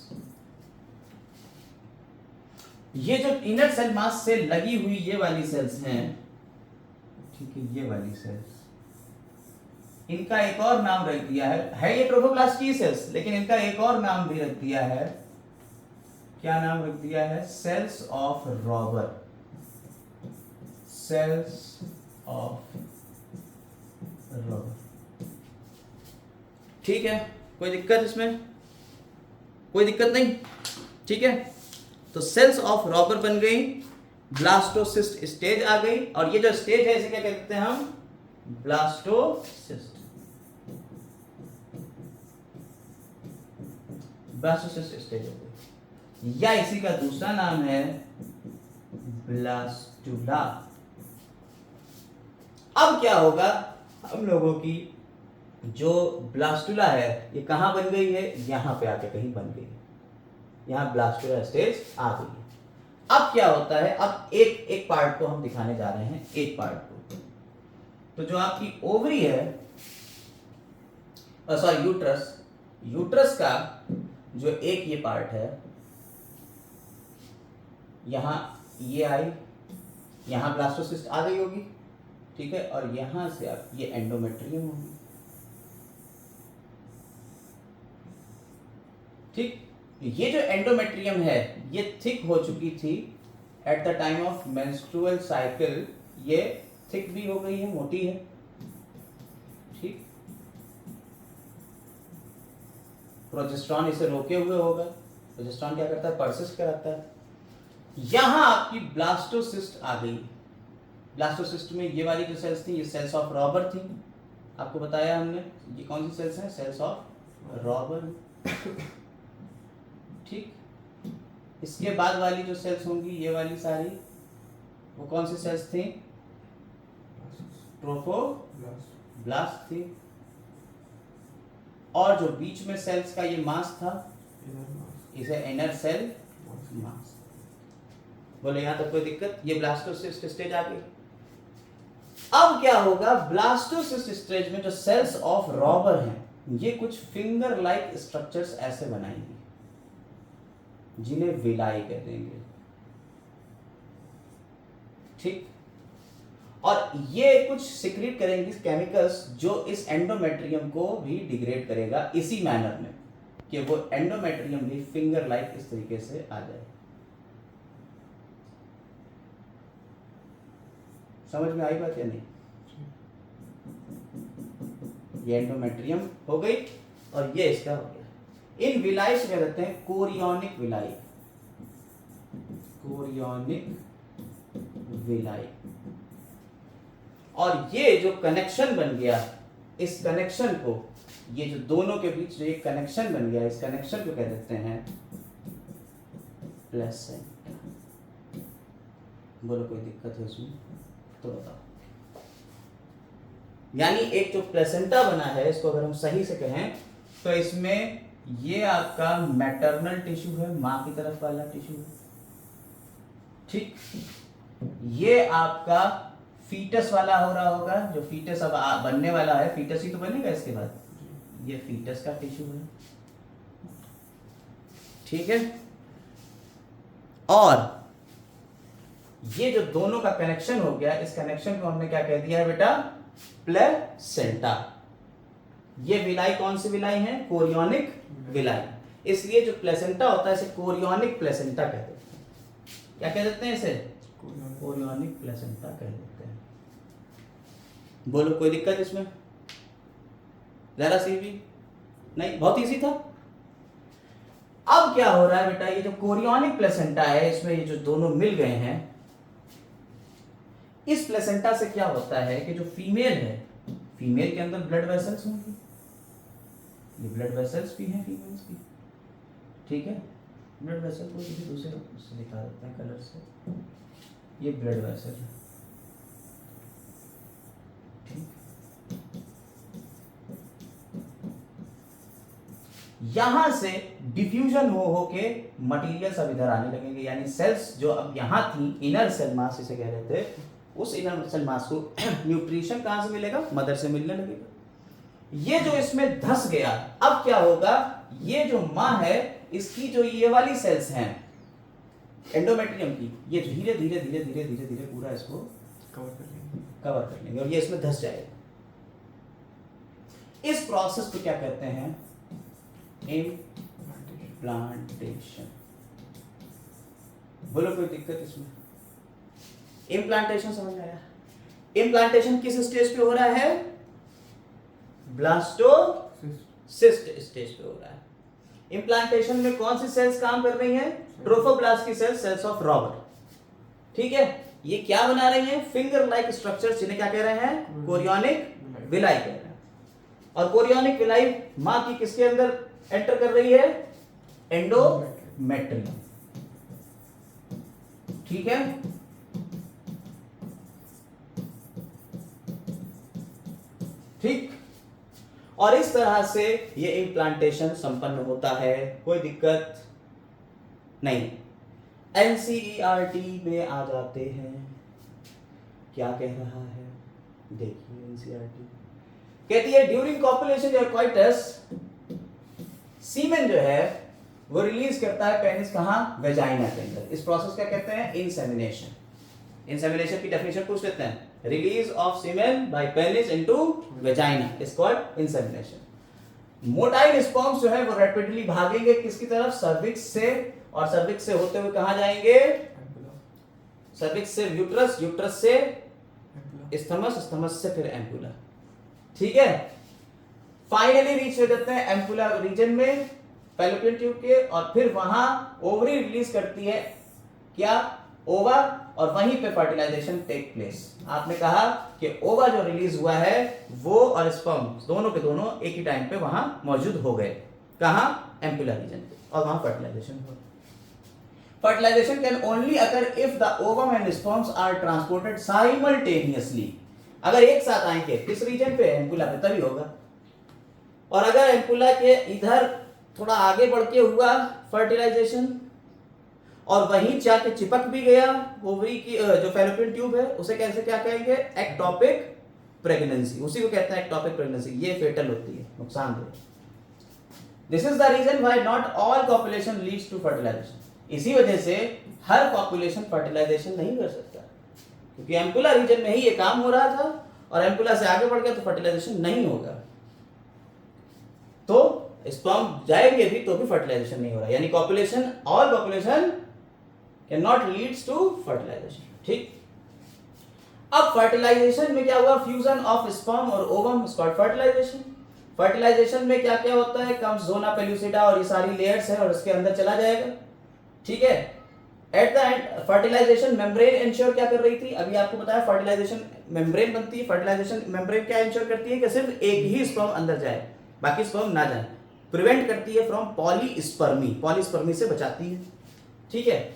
A: ये जो इनर सेल मास से लगी हुई ये वाली सेल्स हैं, ठीक है, ये वाली सेल्स, इनका एक और नाम रख दिया है ये ट्रोफोब्लास्ट की सेल्स, लेकिन इनका एक और नाम भी रख दिया है। क्या नाम रख दिया है? Cells of Rauber. Cells of Rauber. ठीक है, कोई दिक्कत इसमें? कोई दिक्कत नहीं, ठीक है। तो सेल्स ऑफ रॉबर बन गई, ब्लास्टोसिस्ट स्टेज आ गई, और ये जो स्टेज है इसे क्या कहते हैं हम? ब्लास्टोसिस्ट। ब्लास्टोसिस्ट स्टेज हो गई, या इसी का दूसरा नाम है ब्लास्टुला। अब क्या होगा? हम लोगों की जो ब्लास्टुला है ये कहां बन गई है? यहां पे आके कहीं बन गई है, यहां ब्लास्टुला स्टेज आ गई है। अब क्या होता है? अब एक एक पार्ट को हम दिखाने जा रहे हैं, एक पार्ट को। तो जो आपकी ओवरी है, सॉरी यूट्रस, यूट्रस का जो एक ये पार्ट है, यहां ये आई, यहां ब्लास्टोसिस्ट आ गई होगी, ठीक है, और यहां से आप ये एंडोमेट्रियम होगी, ठीक। ये जो एंडोमेट्रियम है ये थिक हो चुकी थी at the time of menstrual cycle, ये थिक भी हो गई है, मोटी है, ठीक। प्रोजेस्टेरॉन इसे रोके हुए होगा, प्रोजेस्टेरॉन क्या करता है? परसिस्ट कराता है। यहां आपकी ब्लास्टोसिस्ट आ गई। ब्लास्टोसिस्ट में ये वाली जो सेल्स थी ये सेल्स ऑफ रॉबर थी, आपको बताया हमने। ये कौन सी सेल्स हैं? सेल्स ऑफ रॉबर, ठीक। इसके बाद वाली जो सेल्स होंगी ये वाली सारी, वो कौन सी सेल्स थी? ट्रोफोब्लास्ट थी। और जो बीच में सेल्स का ये मास था इसे इनर सेल मास। बोले यहां तक कोई दिक्कत? ये ब्लास्टोसिस्ट स्टेज आ गई। अब क्या होगा? ब्लास्टोसिस्ट स्टेज में जो सेल्स ऑफ रॉबर हैं ये कुछ फिंगर लाइक स्ट्रक्चर्स ऐसे बनाएंगे जिन्हें विलाई कह देंगे, ठीक। और ये कुछ सिक्रीट करेंगे केमिकल्स जो इस एंडोमेट्रियम को भी डिग्रेड करेगा इसी मैनर में कि वो एंडोमेट्रियम भी फिंगर लाइक इस तरीके से आ जाए। समझ में आई बात या नहीं? ये एंडोमेट्रियम हो गई और ये इसका हो गया। इन विलाई से क्या कहते हैं? Chorionic villi. Chorionic villi. और ये जो कनेक्शन बन गया, इस कनेक्शन को, ये जो दोनों के बीच जो एक कनेक्शन बन गया, इस कनेक्शन को कह देते हैं प्लेसेंटा। बोलो कोई दिक्कत है इसमें तो बताओ। यानी एक जो प्लेसेंटा बना है, इसको अगर हम सही से कहें तो इसमें ये आपका मैटरनल टिश्यू है, मां की तरफ वाला टिश्यू है, ठीक। ये आपका फीटस वाला हो रहा होगा, जो फीटस अब बनने वाला है, फीटस ही तो बनेगा इसके बाद, ये फीटस का टिश्यू है, ठीक है। और ये जो दोनों का कनेक्शन हो गया, इस कनेक्शन को हमने क्या कह दिया है बेटा? प्लेसेंटा। ये विलाई कौन सी विलाई है? Chorionic villi. इसलिए जो प्लेसेंटा होता है इसे कोरियोनिक प्लेसेंटा कहते हैं। क्या कह देते हैं इसे? कोरियोनिक प्लेसेंटा कह देते हैं। बोलो कोई दिक्कत इसमें? जरा सी भी नहीं, बहुत इजी था। अब क्या हो रहा है बेटा? ये जो कोरियोनिक प्लेसेंटा है इसमें ये जो दोनों मिल गए हैं, इस प्लेसेंटा से क्या होता है कि जो फीमेल है, फीमेल के अंदर ब्लड वेसल्स होंगी, ये ब्लड वेसल्स भी हैं फीमेल्स की, ठीक है। ब्लड वेसल को किसी दूसरे से दिखा देते हैं कलर से, ये ब्लड वेसल है, यहां से डिफ्यूजन हो के मटेरियल सब इधर आने लगेंगे, यानी सेल्स जो अब यहां थी, इनर सेल मास इसे कह रहे थे, उस इनर सेल मास को न्यूट्रिशन कहां से मिलेगा? मदर से मिलने लगेगा। ये जो इसमें धस गया, अब क्या होगा? ये जो मां है, इसकी जो ये वाली सेल्स हैं एंडोमेट्रियम की, ये धीरे धीरे धीरे धीरे धीरे धीरे पूरा इसको कवर कर लेंगे और ये इसमें धस जाएगा। इस प्रोसेस को क्या कहते हैं? इम्प्लांटेशन। बोलो कोई दिक्कत इसमें? इम्प्लांटेशन समझ में आया? इम्प्लांटेशन किस स्टेज पे हो रहा है? ब्लास्टोसिस्ट स्टेज पे हो रहा है। इम्प्लांटेशन में कौन सी सेल्स काम कर रही हैं? ट्रोफोब्लास्ट की सेल्स, सेल्स ऑफ रॉबर। ठीक है, ये क्या बना रही हैं? फिंगर लाइक स्ट्रक्चर, जिन्हें क्या कह रहे हैं? कोरियोनिक विलाई कह रहे हैं। और कोरियोनिक विलाई मां की किसके अंदर एंटर कर रही है? एंडोमेट्रियम। ठीक है, ठीक। और इस तरह से ये इम्प्लांटेशन संपन्न होता है, कोई दिक्कत नहीं। एनसीईआरटी में आ जाते हैं, क्या कह रहा है देखिए। एनसीईआरटी कहती है ड्यूरिंग कॉपुलेशन या कोइटस सीमेन जो है वो रिलीज करता है पेनिस कहां? वेजाइना के अंदर। इस प्रोसेस क्या कहते हैं? इंसेमिनेशन। इंसेमिनेशन की डेफिनेशन पूछ लेते हैं। Release of semen by penis into vagina is called insemination. Motile sperms जो है वो रैपिडली भागेंगे किसकी तरफ? सर्विक्स से, और सर्विक्स से होते हुए कहां जाएंगे? सर्विक्स से यूट्रस, यूट्रस से स्थमस, स्थमस से फिर एम्पुला। ठीक है, फाइनली रीच हो जाते हैं एम्पुला रीजन में फैलोपियन ट्यूब के, और फिर वहां ओवरी रिलीज करती है क्या? ओवा, और वहीं पे फर्टिलाइजेशन टेक प्लेस। आपने कहा कि ओवा जो रिलीज हुआ है वो और स्पर्म दोनों के दोनों एक ही टाइम पे वहां मौजूद हो गए। कहां? एम्पुला रीजन पे, और वहां फर्टिलाइजेशन हुआ। Fertilisation can only occur if the ovum and sperms are transported simultaneously. अगर एक साथ आएंगे किस रीजन पे? एम्पुला पे, तभी होगा। और अगर एम्पुला के इधर थोड़ा आगे बढ़ के हुआ फर्टिलाइजेशन और वहीं जाके चिपक भी गया ओवरी की जो फैलोपियन ट्यूब है, उसे कैसे क्या कहेंगे? Ectopic pregnancy. उसी को कहते हैं एक्टोपिक प्रेगनेंसी। ये फेटल होती है, नुकसानदेह। This is the reason why not all copulation leads to fertilisation. इसी वजह से हर कॉपुलेशन फर्टिलाइजेशन नहीं कर सकता, क्योंकि एम्पुला रीजन में ही ये काम हो रहा था, और एम्पुला से आगे बढ़ गया तो फर्टिलाइजेशन नहीं होगा। तो स्पर्म जाएंगे भी तो भी फर्टिलाइजेशन नहीं हो रहा, यानी copulation, all copulation can not leads to fertilisation. ठीक, अब फर्टिलाइजेशन में क्या हुआ? फ्यूजन ऑफ स्पर्म और ovum is called fertilisation. Fertilisation में क्या क्या होता है? कम्स जोना पेलुसिडा, और ये सारी लेयर्स है और इसके अंदर चला जाएगा। ठीक है, at the end fertilisation membrane ensure क्या कर रही थी? अभी आपको बताया फर्टिलाइजेशन मेम्ब्रेन बनती है। फर्टिलाइजेशन मेम्ब्रेन क्या इंश्योर करती है? कि सिर्फ एक ही स्पर्म अंदर जाए, बाकी स्पर्म ना जाए। प्रिवेंट करती है फ्रॉम पॉलीस्पर्मी, पॉलीस्पर्मी से बचाती है। ठीक है,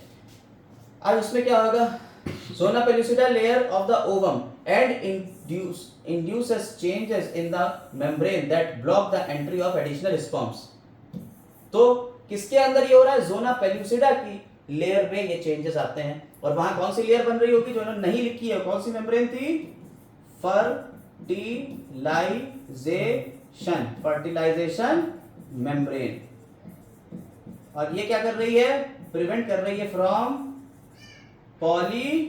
A: अब इसमें क्या होगा? Zona pellucida layer of the ovum and induces changes in the membrane that block the entry of additional sperms। तो किसके अंदर ये हो रहा है? जोना पेलुसिडा की लेयर में ये चेंजेस आते हैं, और वहां कौन सी लेयर बन रही होगी जो इन्होंने नहीं लिखी है? कौन सी मेम्ब्रेन थी? Fertilisation membrane. और ये क्या कर रही है? प्रिवेंट कर रही है फ्रॉम पॉलीस्पर्मी।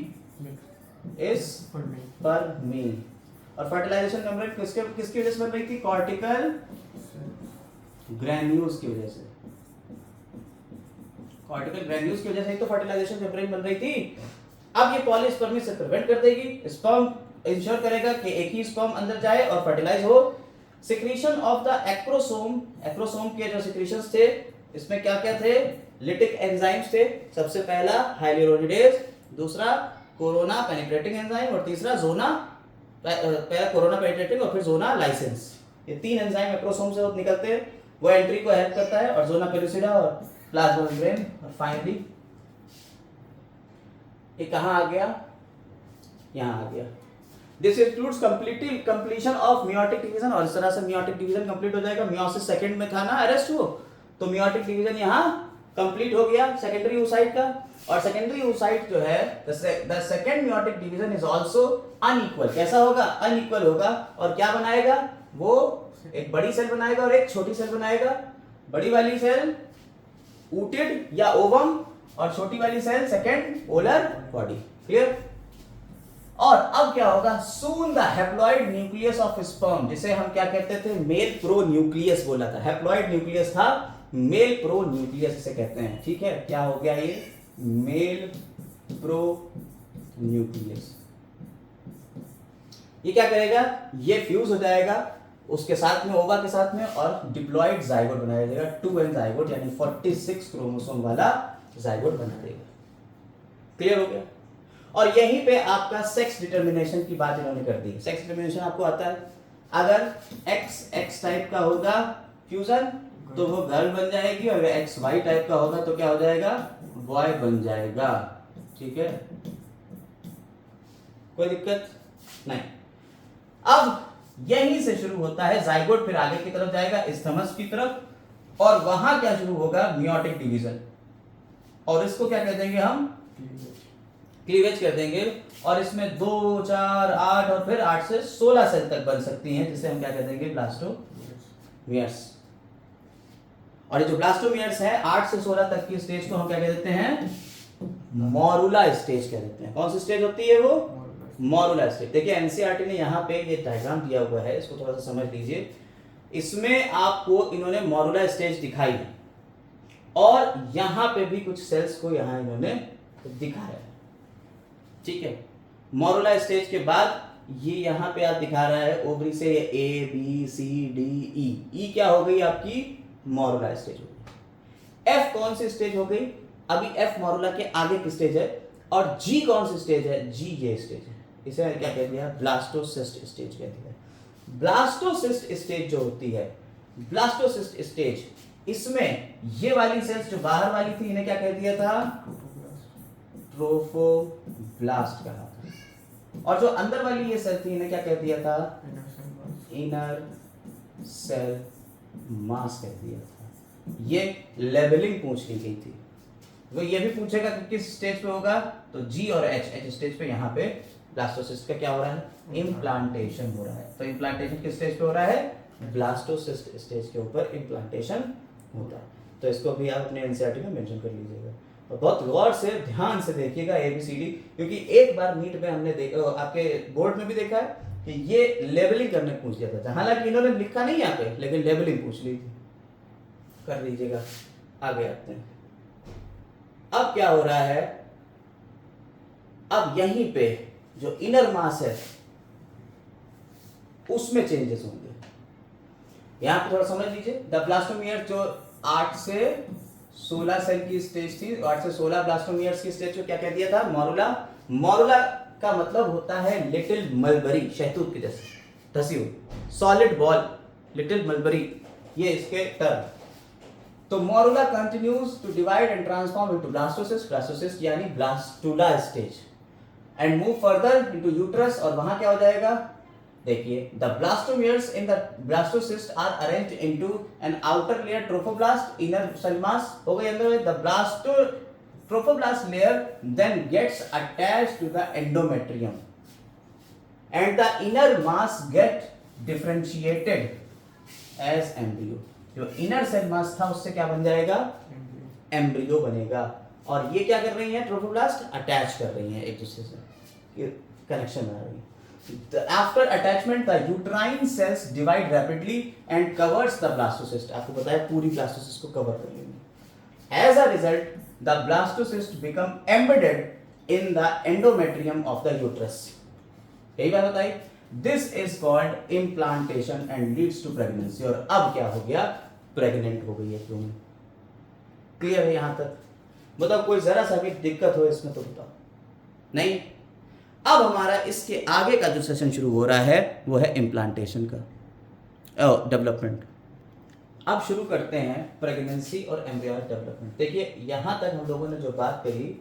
A: और फर्टिलाइजेशन मेम्ब्रेन किसकी वजह से बन रही थी? कॉर्टिकल ग्रैन्यूल्स की वजह से। कॉर्टिकल ग्रैन्यूल्स की वजह से ही तो फर्टिलाइजेशन मेम्ब्रेन बन रही थी। अब ये पॉलीस्पर्मी से प्रिवेंट कर देगी, स्पर्म इंश्योर करेगा कि एक ही स्पर्म अंदर जाए और फर्टिलाइज हो। Secretion of the acrosome, acrosome के जो सिक्रीशंस थे इसमें क्या क्या थे? लिटिक एंजाइम्स थे। सबसे पहला हाइल्यूरोनिडेज, दूसरा कोरोना पेनिट्रेटिंग एंजाइम, और तीसरा जोना, पहला कोरोना पेनिट्रेटिंग और फिर जोना लाइसेंस। ये तीन एंजाइम एक्रोसोम से निकलते हैं, वो एंट्री को हेल्प करता है, और जोना पेलुसिडा और प्लाज्मा मेम्ब्रेन। और फाइनली ये कहां आ गया? यहां आ गया। This includes completion of meiotic division, और इस तरह से मियोटिक डिवीजन कंप्लीट हो जाएगा। मियोसिस सेकंड में था ना अरेस्ट हो, तो मियोटिक डिवीजन यहाँ कंप्लीट हो गया सेकेंडरी oocyte का। और सेकेंडरी oocyte जो है the second meiotic division is also unequal. कैसा होगा? अनइक्वल होगा। और क्या बनाएगा वो? एक बड़ी सेल बनाएगा और एक छोटी सेल बनाएगा। बड़ी वाली सेल ऊटिड या ओवम, और छोटी वाली cell second polar body. Clear? और अब क्या होगा? Soon the haploid nucleus of sperm, जिसे हम क्या कहते थे? मेल प्रो न्यूक्लियस बोला था। हैप्लॉइड न्यूक्लियस था, मेल प्रो न्यूक्लियस इसे कहते हैं। ठीक है, क्या हो गया ये? Mail pro nucleus. ये क्या करेगा? ये फ्यूज हो जाएगा उसके साथ में, ओवा के साथ में, और डिप्लॉइड जाइगोट बनाया जाएगा। 2n जाइगोट यानी 46 क्रोमोसोम वाला जाइगोट बना देगा। क्लियर हो गया? और यहीं पे आपका सेक्स डिटर्मिनेशन की बात इन्होंने कर दी। सेक्स डिटर्मिनेशन आपको आता है, अगर x टाइप का होगा फ्यूजन तो वो गर्ल बन जाएगी, और XY टाइप का होगा तो क्या हो जाएगा? बॉय बन जाएगा। ठीक है, कोई दिक्कत नहीं। अब यहीं से शुरू होता है जाइगोट, फिर आगे की तरफ जाएगा इस्थमस की तरफ, और वहां क्या शुरू होगा? Meiotic division. और इसको क्या कह देंगे हम? क्लीवेज कर देंगे। और इसमें 2, 4, 8 और फिर 8 से 16 सेल तक बन सकती हैं, जिसे हम क्या कह देंगे? ब्लास्टोमियर्स। और ये जो ब्लास्टोमियर्स है 8 से 16 तक की स्टेज को हम क्या कह देते हैं? मॉरुला स्टेज कह देते हैं। कौन सी स्टेज होती है वो? मॉरुला स्टेज। देखिए एनसीईआरटी ने यहाँ पे ये डायग्राम दिया हुआ है, इसको थोड़ा सा समझ लीजिए। इसमें आपको इन्होंने मॉरुला स्टेज दिखाई है, और यहां पे भी कुछ सेल्स को यहां इन्होंने दिखाया है। ठीक है, मॉरुला स्टेज के बाद ये यहां पे आप दिखा रहा है ओवरी से ये A B C D E। E क्या हो गई आपकी? मॉरुला स्टेज हो गई। F कौन सी स्टेज हो गई? अभी F मॉरुला के आगे की स्टेज है। और G कौन सी स्टेज है? G ये स्टेज है। इसे क्या कह दिया? ब्लास्टोसिस्ट स्टेज कह दिया। ब्लास्टोसिस्ट स्टेज जो होती है, ब्लास्टोसिस्ट स्टेज, इसमें ये वाली सेल्स जो बाहर वाली थी इन्हें क्या कह दिया था? ट्रोफोब्लास्ट कहा था। और जो अंदर वाली ये सेल थी इन्हें क्या कह दिया था? इनर सेल मास कह दिया था। ये लेवलिंग पूछ ली गई थी। वो ये भी पूछेगा कि किस स्टेज पे होगा, तो G और H स्टेज पे यहाँ पे ब्लास्टोसिस्ट का क्या हो रहा है? इम्प्लांटेशन हो रहा है। तो इम्प्लांटेशन किस स्टेज पे हो रहा है? ब्लास्टोसिस्ट स्टेज के ऊपर इम्प्लांटेशन होता है। तो इसको भी आप अपने एनसीईआरटी में मेंशन कर लीजिएगा, और बहुत गौर से ध्यान से देखिएगा ABCD, क्योंकि एक बार नीट में हमने आपके बोर्ड में भी देखा है कि ये लेवलिंग करने पूछ लिया था। हालांकि इन्होंने लिखा नहीं यहाँ पे, लेकिन लेवलिंग पूछ ली थी। कर लीजिएगा। आगे आते हैं। अब क्या हो रहा है? अब यहीं पे जो इनर मास है उसमें चेंजेस होंगे। यहां पे थोड़ा समझ लीजिए। द ब्लास्टोमियर जो 8 से 16 सेल की स्टेज थी, 8 से 16 ब्लास्टोमियर्स की स्टेज को क्या कह दिया था? मॉरुला। मॉरुला का मतलब होता है लिटिल मलबरी, शहतूत की जैसे धसी हुई सॉलिड बॉल, लिटिल मलबरी, ये इसके टर्म। तो morula continues to divide and transform into blastocyst, blastocyst यानी blastula stage, and move further into uterus. और वहां क्या हो जाएगा? देखिए, the blastomeres in the blastocyst are arranged into an outer layer trophoblast, inner cell mass हो गई अंदर में। The trophoblast layer then gets attached to the endometrium, and the inner mass get differentiated as embryo. जो इनर सेल मास था उससे क्या बन जाएगा? एम्ब्रियो बनेगा। और ये क्या कर रही है? ट्रोफोब्लास्ट अटैच कर रही है एक दूसरे से, कनेक्शन बना रही है। After attachment, the uterine cells divide rapidly and covers the blastocyst. आपको पता है पूरी blastocyst को कवर कर लेंगे। As a result, the blastocyst become embedded in the endometrium of the uterus. यही बात बताई। This is called implantation and leads to pregnancy. और अब क्या हो गया? प्रेग्नेंट हो गई है क्यों? क्लियर है यहां तक? बताओ कोई जरा सा भी दिक्कत हो इसमें तो बताओ। नहीं? अब हमारा इसके आगे का जो सेशन शुरू हो रहा है वो है इम्प्लांटेशन का डेवलपमेंट। अब शुरू करते हैं प्रेगनेंसी और एम्ब्रियोनिक डेवलपमेंट। देखिए यहां तक हम लोगों ने जो बात करी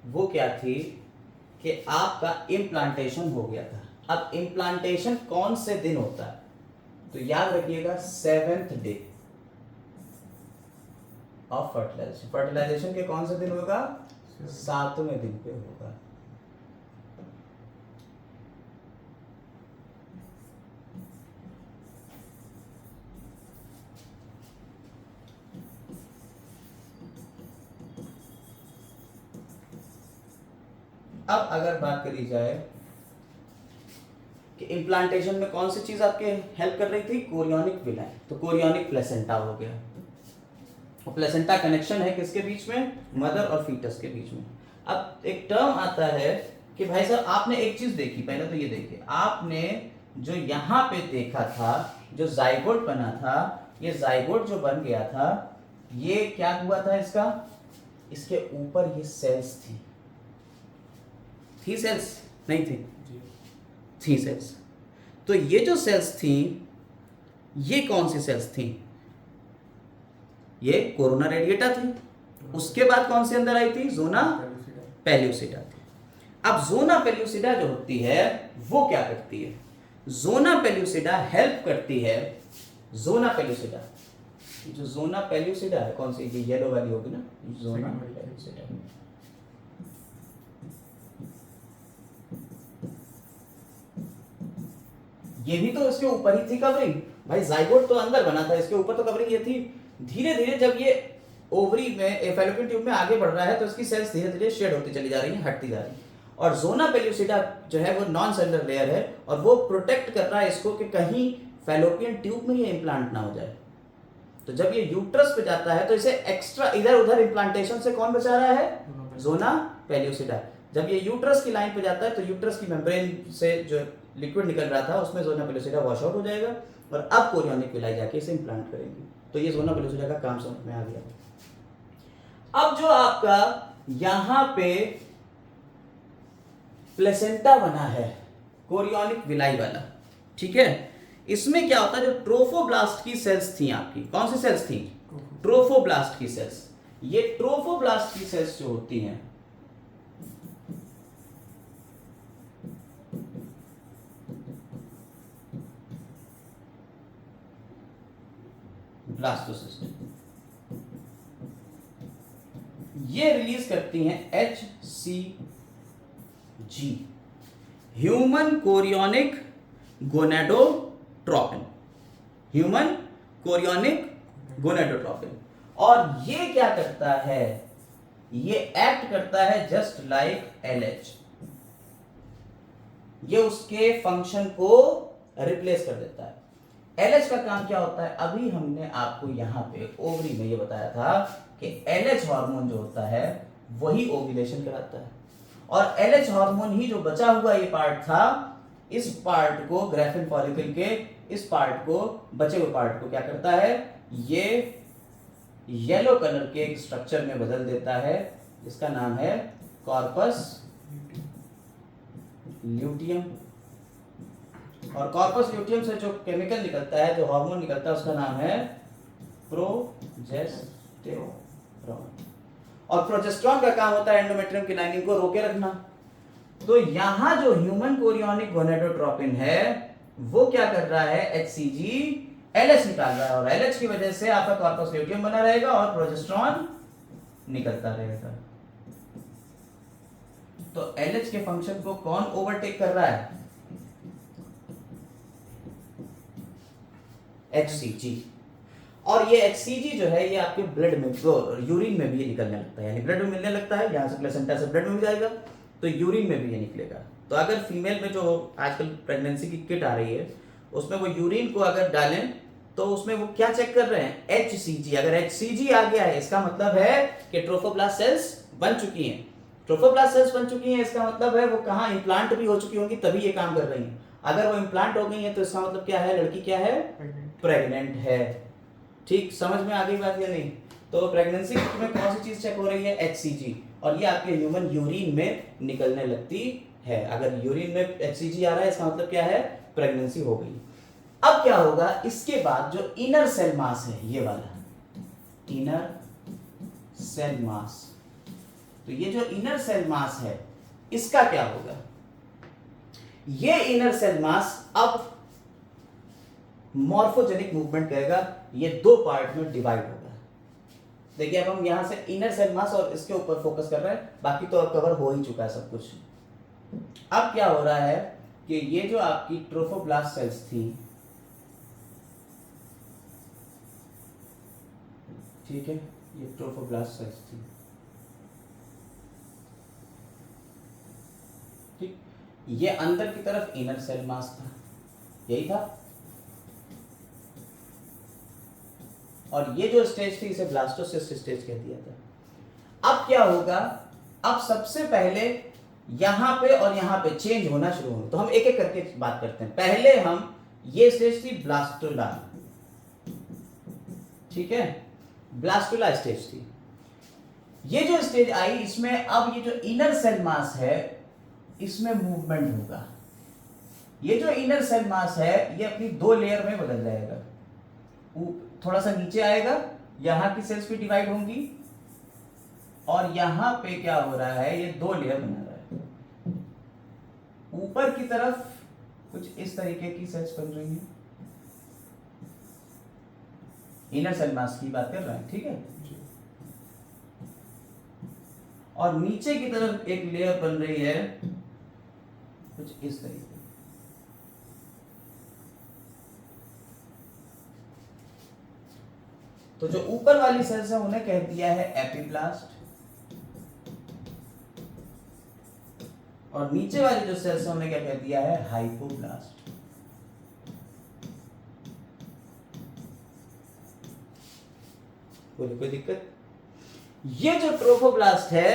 A: वो क्या थी कि आपका इम्प्लांटेशन हो गया था। अब इम्प्लांटेशन कौन से दिन होता है, तो याद रखिएगा 7th day of fertilisation. Fertilisation के कौन से दिन होगा, 7वें दिन पे होगा। अब अगर बात करी जाए कि इम्प्लांटेशन में कौन सी चीज आपके हेल्प कर रही थी, कोरियोनिक विलाइन, तो कोरियोनिक प्लेसेंटा हो गया। और प्लेसेंटा कनेक्शन है किसके बीच में, मदर और फीटस के बीच में। अब एक टर्म आता है कि भाई साहब आपने एक चीज देखी, पहले तो ये देखिए, आपने जो यहाँ पे देखा था, जो जाइगोट बना था, ये जाइगोट जो बन गया था, ये क्या हुआ था इसका, इसके ऊपर ये सेल्स थी सेल्स, नहीं थी सेल्स। तो ये जो सेल्स थी, ये कौन सी सेल्स थी, ये कोरोना रेडिएटा थी। उसके बाद कौन सी अंदर आई थी, जोना पेल्यूसिडा थी। अब जोना पेल्यूसिडा जो होती है वो क्या करती है, जोना पेल्यूसिडा हेल्प करती है, जोना पेल्यूसिडा, जो जोना पेल्यूसिडा है कौन सी, ये येलो वाली होगी ना, जोना पेल्यूसिडा। ये भी तो इसके ऊपर ही थी कवरिंग, भाई जाइगोट तो अंदर बना था, इसके ऊपर तो कवरिंग ये थी। धीरे धीरे जब ये ओवरी में, फैलोपियन ट्यूब में आगे बढ़ रहा है, तो इसकी सेल्स धीरे धीरे शेड होती चली जा रही है, हटती जा रही है। और जोना पेल्यूसिडा जो है वो नॉन सेलुलर लेयर है, और वो प्रोटेक्ट कर रहा है इसको कि कहीं फैलोपियन ट्यूब में ये इम्प्लांट ना हो जाए। तो जब ये यूट्रस पे जाता है तो इसे एक्स्ट्रा इधर उधर इम्प्लांटेशन से कौन बचा रहा है, जोना पेल्यूसिडा। जब ये यूट्रस की लाइन पे जाता है तो यूट्रस की मेम्ब्रेन से जो लिक्विड निकल रहा था उसमें जोना पेल्यूसिडा वॉश आउट हो जाएगा, और अब कोरियोनिक विलाई जाके इसे इम्प्लांट करेंगे। तो ये जोना पेल्यूसिडा का काम समझ में आ गया। अब जो आपका यहां पे प्लेसेंटा बना है, कोरियोनिक विलाई वाला, ठीक है, इसमें क्या होता है, जो ट्रोफोब्लास्ट की सेल्स थी आपकी, कौन सी सेल्स थी, ट्रोफोब्लास्ट की सेल्स। ये ट्रोफोब्लास्ट की सेल्स जो होती हैं, ब्लास्टोसिस्ट, ये रिलीज करती हैं HCG, human chorionic gonadotropin, human chorionic gonadotropin. और ये क्या करता है, ये एक्ट करता है जस्ट लाइक LH, ये उसके फंक्शन को रिप्लेस कर देता है। LH का काम क्या होता है, अभी हमने आपको यहां पे ओवरी में ये बताया था कि LH हार्मोन जो होता है वही ओव्यूलेशन कराता है, और LH हार्मोन ही जो बचा हुआ ये पार्ट था, इस पार्ट को, ग्राफिन फॉलिकल के इस पार्ट को, बचे हुए पार्ट को क्या करता है, ये येलो कलर के एक स्ट्रक्चर में बदल देता है, जिसका नाम है कॉर्पस ल्यूटियम। और कॉर्पस ल्यूटियम से जो केमिकल निकलता है, जो हार्मोन निकलता है, उसका नाम है प्रोजेस्टेरॉन। और प्रोजेस्टेरॉन का काम होता है एंडोमेट्रियम की लाइनिंग को रोके रखना। तो यहां जो ह्यूमन कोरियोनिक गोनेडोट्रोपिन है वो क्या कर रहा है, HCG LH निकाल रहा है, और LH की वजह से आपका कॉर्पस ल्यूटियम बना रहेगा और प्रोजेस्टेरॉन निकलता रहेगा। तो LH के फंक्शन को कौन ओवरटेक कर रहा है, HCG। और ये HCG जो है ये आपके ब्लड में, यूरिन में भी ये निकलने लगता है, यानी ब्लड में मिलने लगता है, यहाँ से प्लेसेंटा से ब्लड में भी जाएगा, तो यूरिन में भी ये निकलेगा। तो अगर फीमेल में जो आजकल प्रेगनेंसी की किट आ रही है उसमें वो यूरिन को अगर डालें तो उसमें वो क्या चेक कर रहे हैं, HCG। अगर HCG आ गया है इसका मतलब है कि ट्रोफोब्लास्ट सेल्स बन चुकी हैं। ट्रोफोब्लास्ट सेल्स बन चुकी हैं इसका मतलब है वो कहाँ इम्प्लांट भी हो चुकी होंगी, तभी ये काम कर रही हैं। अगर वो इम्प्लांट हो गई है तो इसका मतलब क्या है, लड़की क्या है, प्रेग्नेंट है। ठीक समझ में आ गई बात या नहीं। तो प्रेगनेंसी में कौन सी चीज चेक हो रही है, HCG, और ये आपके ह्यूमन यूरिन में निकलने लगती है। अगर यूरिन में HCG आ रहा है इसका मतलब क्या है, प्रेगनेंसी हो गई। अब क्या होगा, इसके बाद जो इनर सेल मास है, ये वाला इनर सेल मास, तो ये जो इनर सेल मास है इसका क्या होगा, ये इनर सेल मास अब मॉर्फोजेनिक मूवमेंट करेगा, ये दो पार्ट में डिवाइड होगा। देखिए अब हम यहां से इनर सेल मास और इसके ऊपर फोकस कर रहे हैं, बाकी तो अब कवर हो ही चुका है सब कुछ। अब क्या हो रहा है कि ये जो आपकी ट्रोफोब्लास्ट सेल्स थी, ठीक है, ये ट्रोफोब्लास्ट सेल्स थी, ठीक, ये अंदर की तरफ इनर सेल मास था, यही था, और ये जो स्टेज थी इसे ब्लास्टोसिस्ट स्टेज कह दिया था। अब क्या होगा, अब सबसे पहले यहां पे और यहां पे चेंज होना शुरू होगा, तो हम एक एक करके बात करते हैं। पहले हम, ये स्टेज थी ब्लास्टुला, ठीक है, ब्लास्टुला स्टेज थी। ये जो स्टेज आई, इसमें अब ये जो इनर सेल मास है इसमें मूवमेंट होगा। ये जो इनर सेल मास है ये अपनी दो लेयर में बदल जाएगा, थोड़ा सा नीचे आएगा, यहां की सेल्स भी डिवाइड होंगी, और यहां पे क्या हो रहा है, ये दो लेयर बना रहा है। ऊपर की तरफ कुछ इस तरीके की सेल्स बन रही हैं, इनर सेल मास की बात कर रहे हैं, ठीक है, और नीचे की तरफ एक लेयर बन रही है कुछ इस तरीके। तो जो ऊपर वाली सेल्स है उन्हें कह दिया है एपिब्लास्ट, और नीचे वाली जो सेल्स है उन्हें क्या कह दिया है, हाइपोब्लास्ट। कोई दिक्कत? ये जो ट्रोफोब्लास्ट है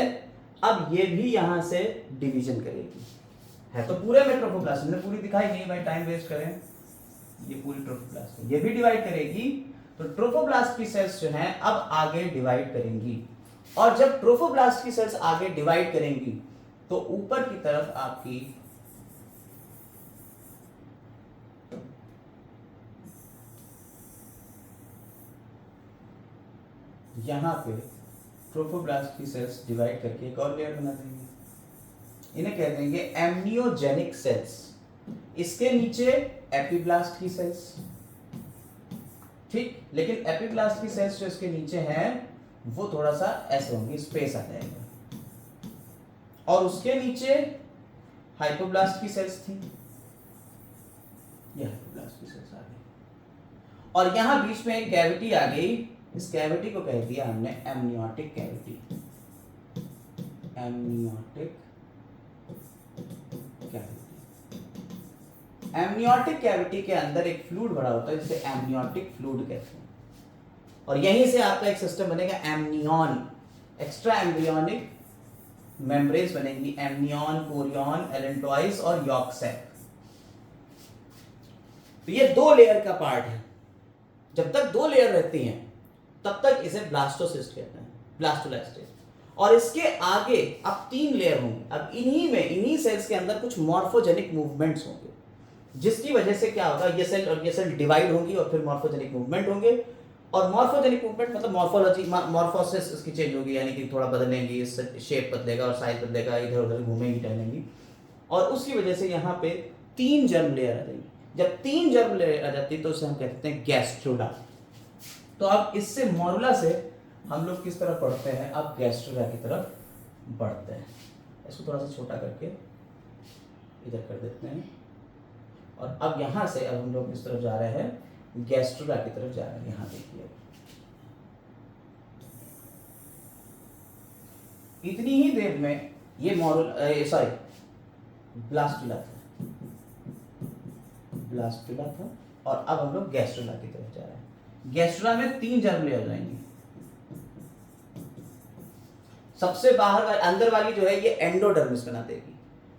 A: अब ये भी यहां से डिवीजन करेगी, है तो पूरे में ट्रोफोब्लास्ट, हमने पूरी दिखाई नहीं भाई, टाइम वेस्ट करें, ये पूरी ट्रोफोब्लास्ट है, ये भी डिवाइड करेगी। तो ट्रोफोब्लास्ट की सेल्स जो हैं अब आगे डिवाइड करेंगी, और जब ट्रोफोब्लास्ट की सेल्स आगे डिवाइड करेंगी तो ऊपर की तरफ आपकी यहां पे ट्रोफोब्लास्ट की सेल्स डिवाइड करके एक और लेयर बना देंगे, इन्हें कह देंगे एम्नियोजेनिक सेल्स। इसके नीचे एपिब्लास्ट की सेल्स, ठीक, लेकिन एपिब्लास्ट की सेल्स जो इसके नीचे हैं वो थोड़ा सा ऐसे होंगी, स्पेस आ जाएगा, और उसके नीचे हाइपोब्लास्ट की सेल्स थी, ये हाइपोब्लास्ट की सेल्स आ गई, और यहां बीच में एक कैविटी आ गई, इस कैविटी को कह दिया हमने amniotic cavity, amniotic cavity. Amniotic cavity के अंदर एक फ्लूइड भरा होता है जिसे एमनियोटिक फ्लूइड कहते हैं, और यहीं से आपका एक सिस्टम बनेगा एमनियॉन, एक्स्ट्रा एम्ब्रियोनिक मेम्ब्रेन्स बनेंगी, एमनियॉन, कोरियन, एलेंटॉइस और यॉर्क सैक। तो ये दो लेयर का पार्ट है, जब तक दो लेयर रहती हैं तब तक इसे ब्लास्टोसिस्ट कहते हैं, ब्लास्टुला स्टेज। और इसके आगे अब तीन लेयर होंगे, अब इन्हीं सेल्स के अंदर कुछ मॉर्फोजेनिक मूवमेंट्स होंगे, जिसकी वजह से क्या होगा, ये सेल और ये सेल डिवाइड होंगी और फिर मॉर्फोजेनिक मूवमेंट होंगे, और मॉर्फोजेनिक मूवमेंट मतलब मॉर्फोलॉजी, मॉर्फोसिस इसकी चेंज होगी, यानी कि थोड़ा बदलेंगी, शेप बदलेगा और साइज बदलेगा, इधर उधर घूमेंगी टहलेंगी, और उसकी वजह से यहाँ पे तीन जर्म लेयर आ जाएगी। जब तीन जर्म लेयर आ जाती है तो उसे हम कहते हैं गैस्ट्रुला। तो अब इससे मॉरुला से हम लोग किस तरफ बढ़ते हैं, अब गैस्ट्रुला की तरफ बढ़ते हैं। इसको थोड़ा सा छोटा करके इधर कर देते हैं, और अब यहां से अब हम लोग किस तरफ जा रहे हैं, गैस्ट्रुला की तरफ जा रहे हैं। यहां देखिए, इतनी ही देर में ये ब्लास्टुला था, ब्लास्टुला था, और अब हम लोग गैस्ट्रुला की तरफ जा रहे हैं। गैस्ट्रुला में तीन जर्म लेयर जाएंगी, सबसे बाहर अंदर वाली जो है ये एंडोडर्मिस बना देगी,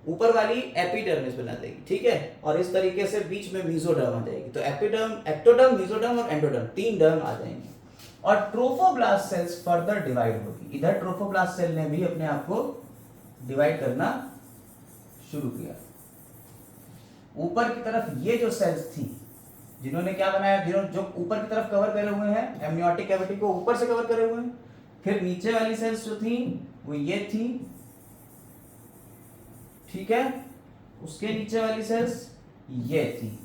A: ऊपर वाली एपिडर्मिस बना देगी, ठीक है, और इस तरीके से बीच में मीजोडर्म आ जाएगी। तो एपिडर्म, एक्टोडर्म, मीजोडर्म और एंडोडर्म, तीन डर्म आ जाएंगे, और ट्रोफोब्लास्ट सेल्स फर्दर डिवाइड होगी। इधर ट्रोफोब्लास्ट सेल ने भी अपने आप को डिवाइड करना शुरू किया। ऊपर की तरफ ये जो सेल्स थी, जिन्होंने क्या बनाया, जो ऊपर की तरफ कवर करे हुए हैं, एमनियोटिक कैविटी को ऊपर से कवर करे हुए हैं, फिर नीचे वाली सेल्स जो थी वो ये थी, ठीक है, उसके नीचे वाली सेल्स ये थी।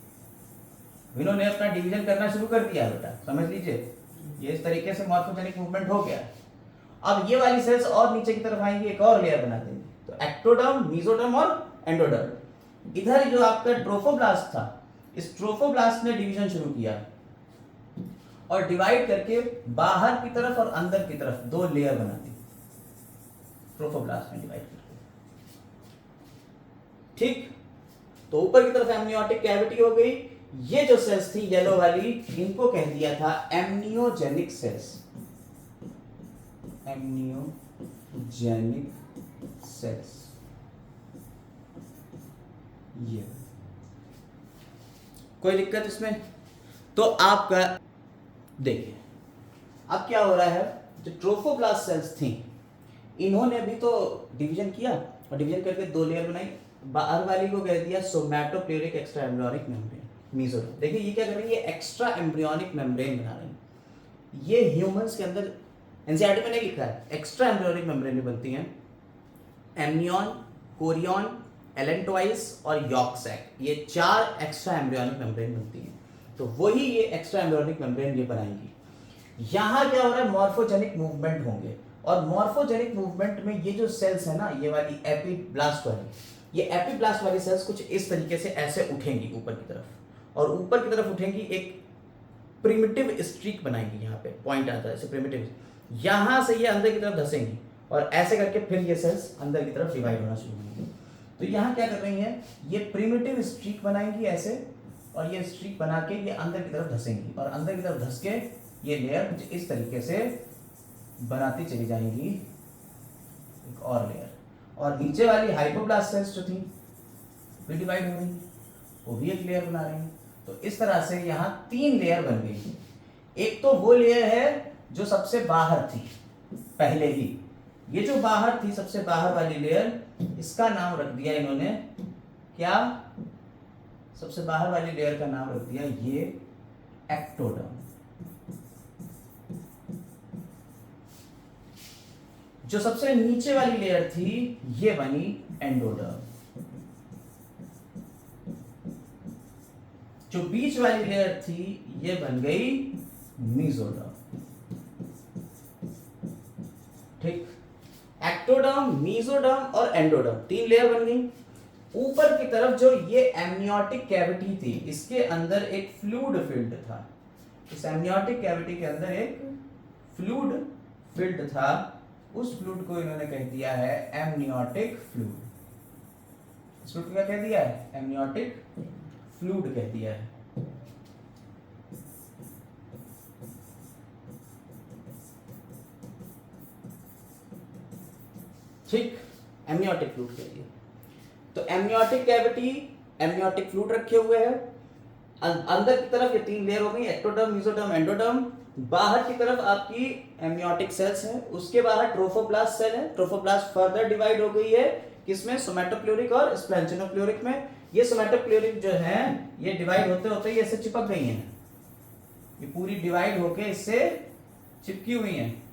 A: इन्होंने अपना डिवीजन करना शुरू कर दिया बेटा, समझ लीजिए, ये इस तरीके से मॉर्फोजेनिक मूवमेंट हो गया। अब ये वाली सेल्स और नीचे की तरफ आएंगी, एक और लेयर बना देंगे, तो एक्टोडर्म, मेसोडर्म और एंडोडर्म। इधर जो आपका ट्रोफोब्लास्ट था, इस ट्रोफोब्लास्ट ने डिवीजन शुरू किया और डिवाइड करके बाहर की तरफ और अंदर की तरफ दो लेयर बना दी ट्रोफोब्लास्ट में डिवाइड करके। ठीक, तो ऊपर की तरफ एमनियोटिक कैविटी हो गई। ये जो सेल्स थी येलो वाली, इनको कह दिया था एमनियोजेनिक सेल्स, एमनियोजेनिक सेल्स। ये कोई दिक्कत इसमें? तो आपका देखिए अब क्या हो रहा है, जो ट्रोफोब्लास्ट सेल्स थी इन्होंने भी तो डिवीजन किया और डिवीजन करके दो लेयर बनाई। बाहर वाली को कह दिया सोमैटोप्लेरिक एक्स्ट्रा एम्ब्रियोनिक मेम्ब्रेन, मेसोडर्म। देखिए ये क्या कर रही है, एक्स्ट्रा एम्ब्रियोनिक मेम्ब्रेन बना रही है। ये ह्यूमंस के अंदर एनसीईआरटी में नहीं लिखा है, एक्स्ट्रा एम्ब्रियोनिक मेम्ब्रेन बनती हैं, एमनियन, कोरियन, एलेंटोइस और यॉर्क सैक, ये 4 एक्स्ट्रा एम्ब्रियोनिक मेम्ब्रेन बनती हैं। तो वही ये एक्स्ट्रा एम्ब्रियोनिक मेम्ब्रेन ये बनाएंगी। यहां क्या हो रहा है, मॉर्फोजेनिक मूवमेंट होंगे, और मॉर्फोजेनिक मूवमेंट में ये जो सेल्स है ना, ये वाली एपीब्लास्ट वाली, ये एपीब्लास्ट वाली सेल्स कुछ इस तरीके से ऐसे उठेंगी ऊपर की तरफ, और ऊपर की तरफ उठेंगी, एक प्रिमिटिव स्ट्रीक बनाएंगी, यहाँ पे पॉइंट आता है ऐसे प्रिमिटिव, यहां से ये अंदर की तरफ धसेंगी और ऐसे करके फिर ये सेल्स अंदर की तरफ डिवाइड होना शुरू होंगी। तो यहाँ क्या कर रही हैं, ये प्रिमिटिव स्ट्रीक बनाएंगी ऐसे, और ये स्ट्रीक बना के ये अंदर की तरफ धसेंगी, और अंदर की तरफ धस के ये लेयर कुछ इस तरीके से बनाती चली जाएंगी, एक और लेयर। और नीचे वाली हाइपोब्लास्ट सेल्स जो थी भी डिवाइड हो रही, वो भी एक लेयर बना रही हैं। तो इस तरह से यहाँ 3 लेयर बन गई। एक तो वो लेयर है जो सबसे बाहर थी पहले ही, ये जो बाहर थी सबसे बाहर वाली लेयर, इसका नाम रख दिया इन्होंने क्या, सबसे बाहर वाली लेयर का नाम रख दिया ये एक्टोडर्म। जो सबसे नीचे वाली लेयर थी ये बनी एंडोडर्म। जो बीच वाली लेयर थी ये बन गई मेसोडर्म। ठीक, एक्टोडर्म, मेसोडर्म और एंडोडर्म 3 लेयर बन गई। ऊपर की तरफ जो ये एमनियोटिक कैविटी थी, इसके अंदर एक फ्लूइड फील्ड था। इस एमनियोटिक कैविटी के अंदर एक फ्लूइड फील्ड था, उस फ्लूइड को इन्होंने कह दिया है एमनियोटिक फ्लूइड। इस फ्लूइड को क्या कह दिया है, एमनियोटिक फ्लूइड कह दिया है। ठीक, एमनियोटिक फ्लूइड कह दिया। तो एमनियोटिक कैविटी, एमनियोटिक फ्लूइड रखे हुए हैं, अंदर की तरफ ये 3 लेयर हो गई, एक्टोडर्म, मेसोडर्म, एंडोडर्म। बाहर की तरफ आपकी एमनियोटिक सेल्स हैं, उसके बाहर ट्रोफोप्लास्ट सेल है। ट्रोफोप्लास्ट फर्दर डिवाइड हो गई है किसमें, सोमैटोप्लेरिक और स्प्लैंचेनोप्लेरिक में। ये सोमैटोप्लेरिक जो है ये डिवाइड होते होते ये इससे चिपक गई हैं, ये पूरी डिवाइड होके इससे चिपकी हुई हैं।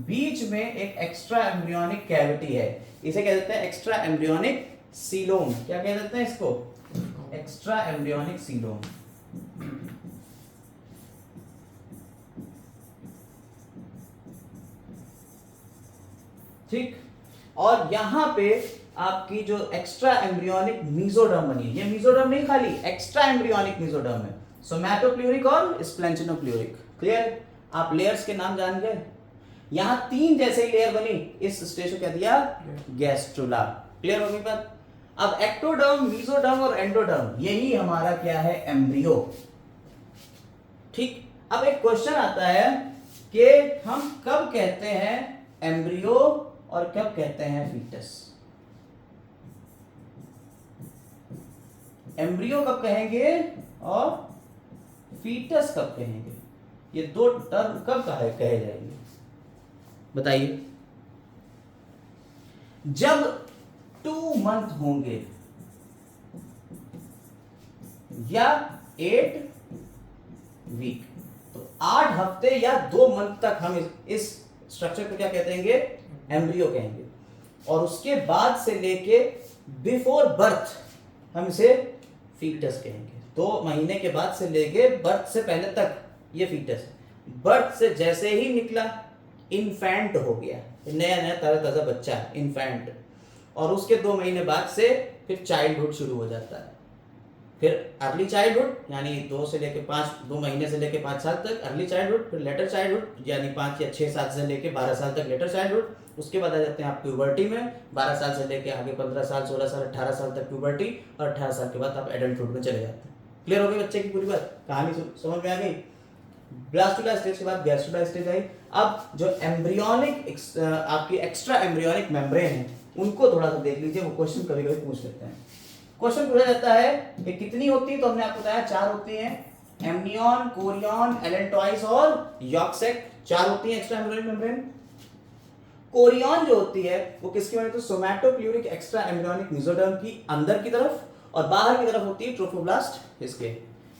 A: बीच में एक एक्स्ट्रा एम्ब्रियोनिक कैविटी है, इसे कह देते हैं एक्स्ट्रा एम्ब्रियोनिक सीलोम। क्या कह देते हैं इसको, एक्स्ट्रा एम्ब्रियोनिक सीलोम। ठीक, और यहां पे आपकी जो एक्स्ट्रा एम्ब्रियोनिक मेसोडर्म बनी, ये मेसोडर्म नहीं खाली एक्स्ट्रा एम्ब्रियोनिक मेसोडर्म है, सोमैटोप्लेरिक और स्प्लैंचेनोप्लेरिक। क्लियर, आप लेयर्स के नाम जान गए। यहां 3 जैसे लेयर बनी, इस स्टेज को क्या दिया, गैस्ट्रुला। क्लियर हो गई बात। अब एक्टोडर्म, मेसोडर्म और एंडोडर्म, यही हमारा क्या है, एम्ब्रियो। ठीक, अब एक क्वेश्चन आता है कि हम कब कहते हैं एम्ब्रियो और कब कहते हैं फीटस। एम्ब्रियो कब कहेंगे और फीटस कब कहेंगे, ये 2 टर्म कब कहे जाएंगे, बताइए। जब 2 मंथ होंगे या 8 वीक, तो 8 हफ्ते या 2 मंथ तक हम इस स्ट्रक्चर को क्या कहते हैं, एम्ब्रियो कहेंगे। और उसके बाद से लेके बिफोर बर्थ हम इसे फीटस कहेंगे। 2 महीने के बाद से लेके बर्थ से पहले तक ये फीटस है। बर्थ से जैसे ही निकला इन्फेंट हो गया, नया नया ताजा ताजा बच्चा है, इन्फेंट। और उसके 2 महीने बाद से फिर चाइल्डहुड शुरू हो जाता है। फिर अर्ली चाइल्डहुड यानी 2 महीने से लेके 5 साल तक अर्ली चाइल्डहुड, फिर लेटर चाइल्डहुड यानी 5 या 6 साल से लेके 12 साल तक लेटर चाइल्डहुड। उसके बाद आ जाते हैं आप प्यूबर्टी में, 12 साल से लेके आगे 15 साल 16 साल 18 साल तक प्यूबर्टी, और 18 साल के बाद आप एडल्टहुड में चले जाते हैं। क्लियर हो गई बच्चे की पूरी बात, कहानी समझ में आ गई। ब्लास्टुला स्टेज के बाद गैस्ट्रुला स्टेज आई। अब जो एम्ब्रियोनिक आपकी एक्स्ट्रा एम्ब्रियोनिक मेम्ब्रेन है उनको थोड़ा सा देख लीजिए, वो क्वेश्चन कभी कभी पूछ लेते हैं। क्वेश्चन पूछा जाता है कि कितनी होती है, तो हमने आपको बताया 4 होती हैं, एमनियन, कोरियन, एलेंटॉइस और यॉर्कसेक, 4 होती हैं एक्स्ट्रा एम्ब्रियोनिक मेम्ब्रेन। कोरियन जो होती है वो किसकी बनी, तो सोमैटोप्यूरिक एक्स्ट्रा एम्ब्रियोनिक मेसोडर्म की अंदर की तरफ, और बाहर की तरफ होती है ट्रोफोब्लास्ट इसके।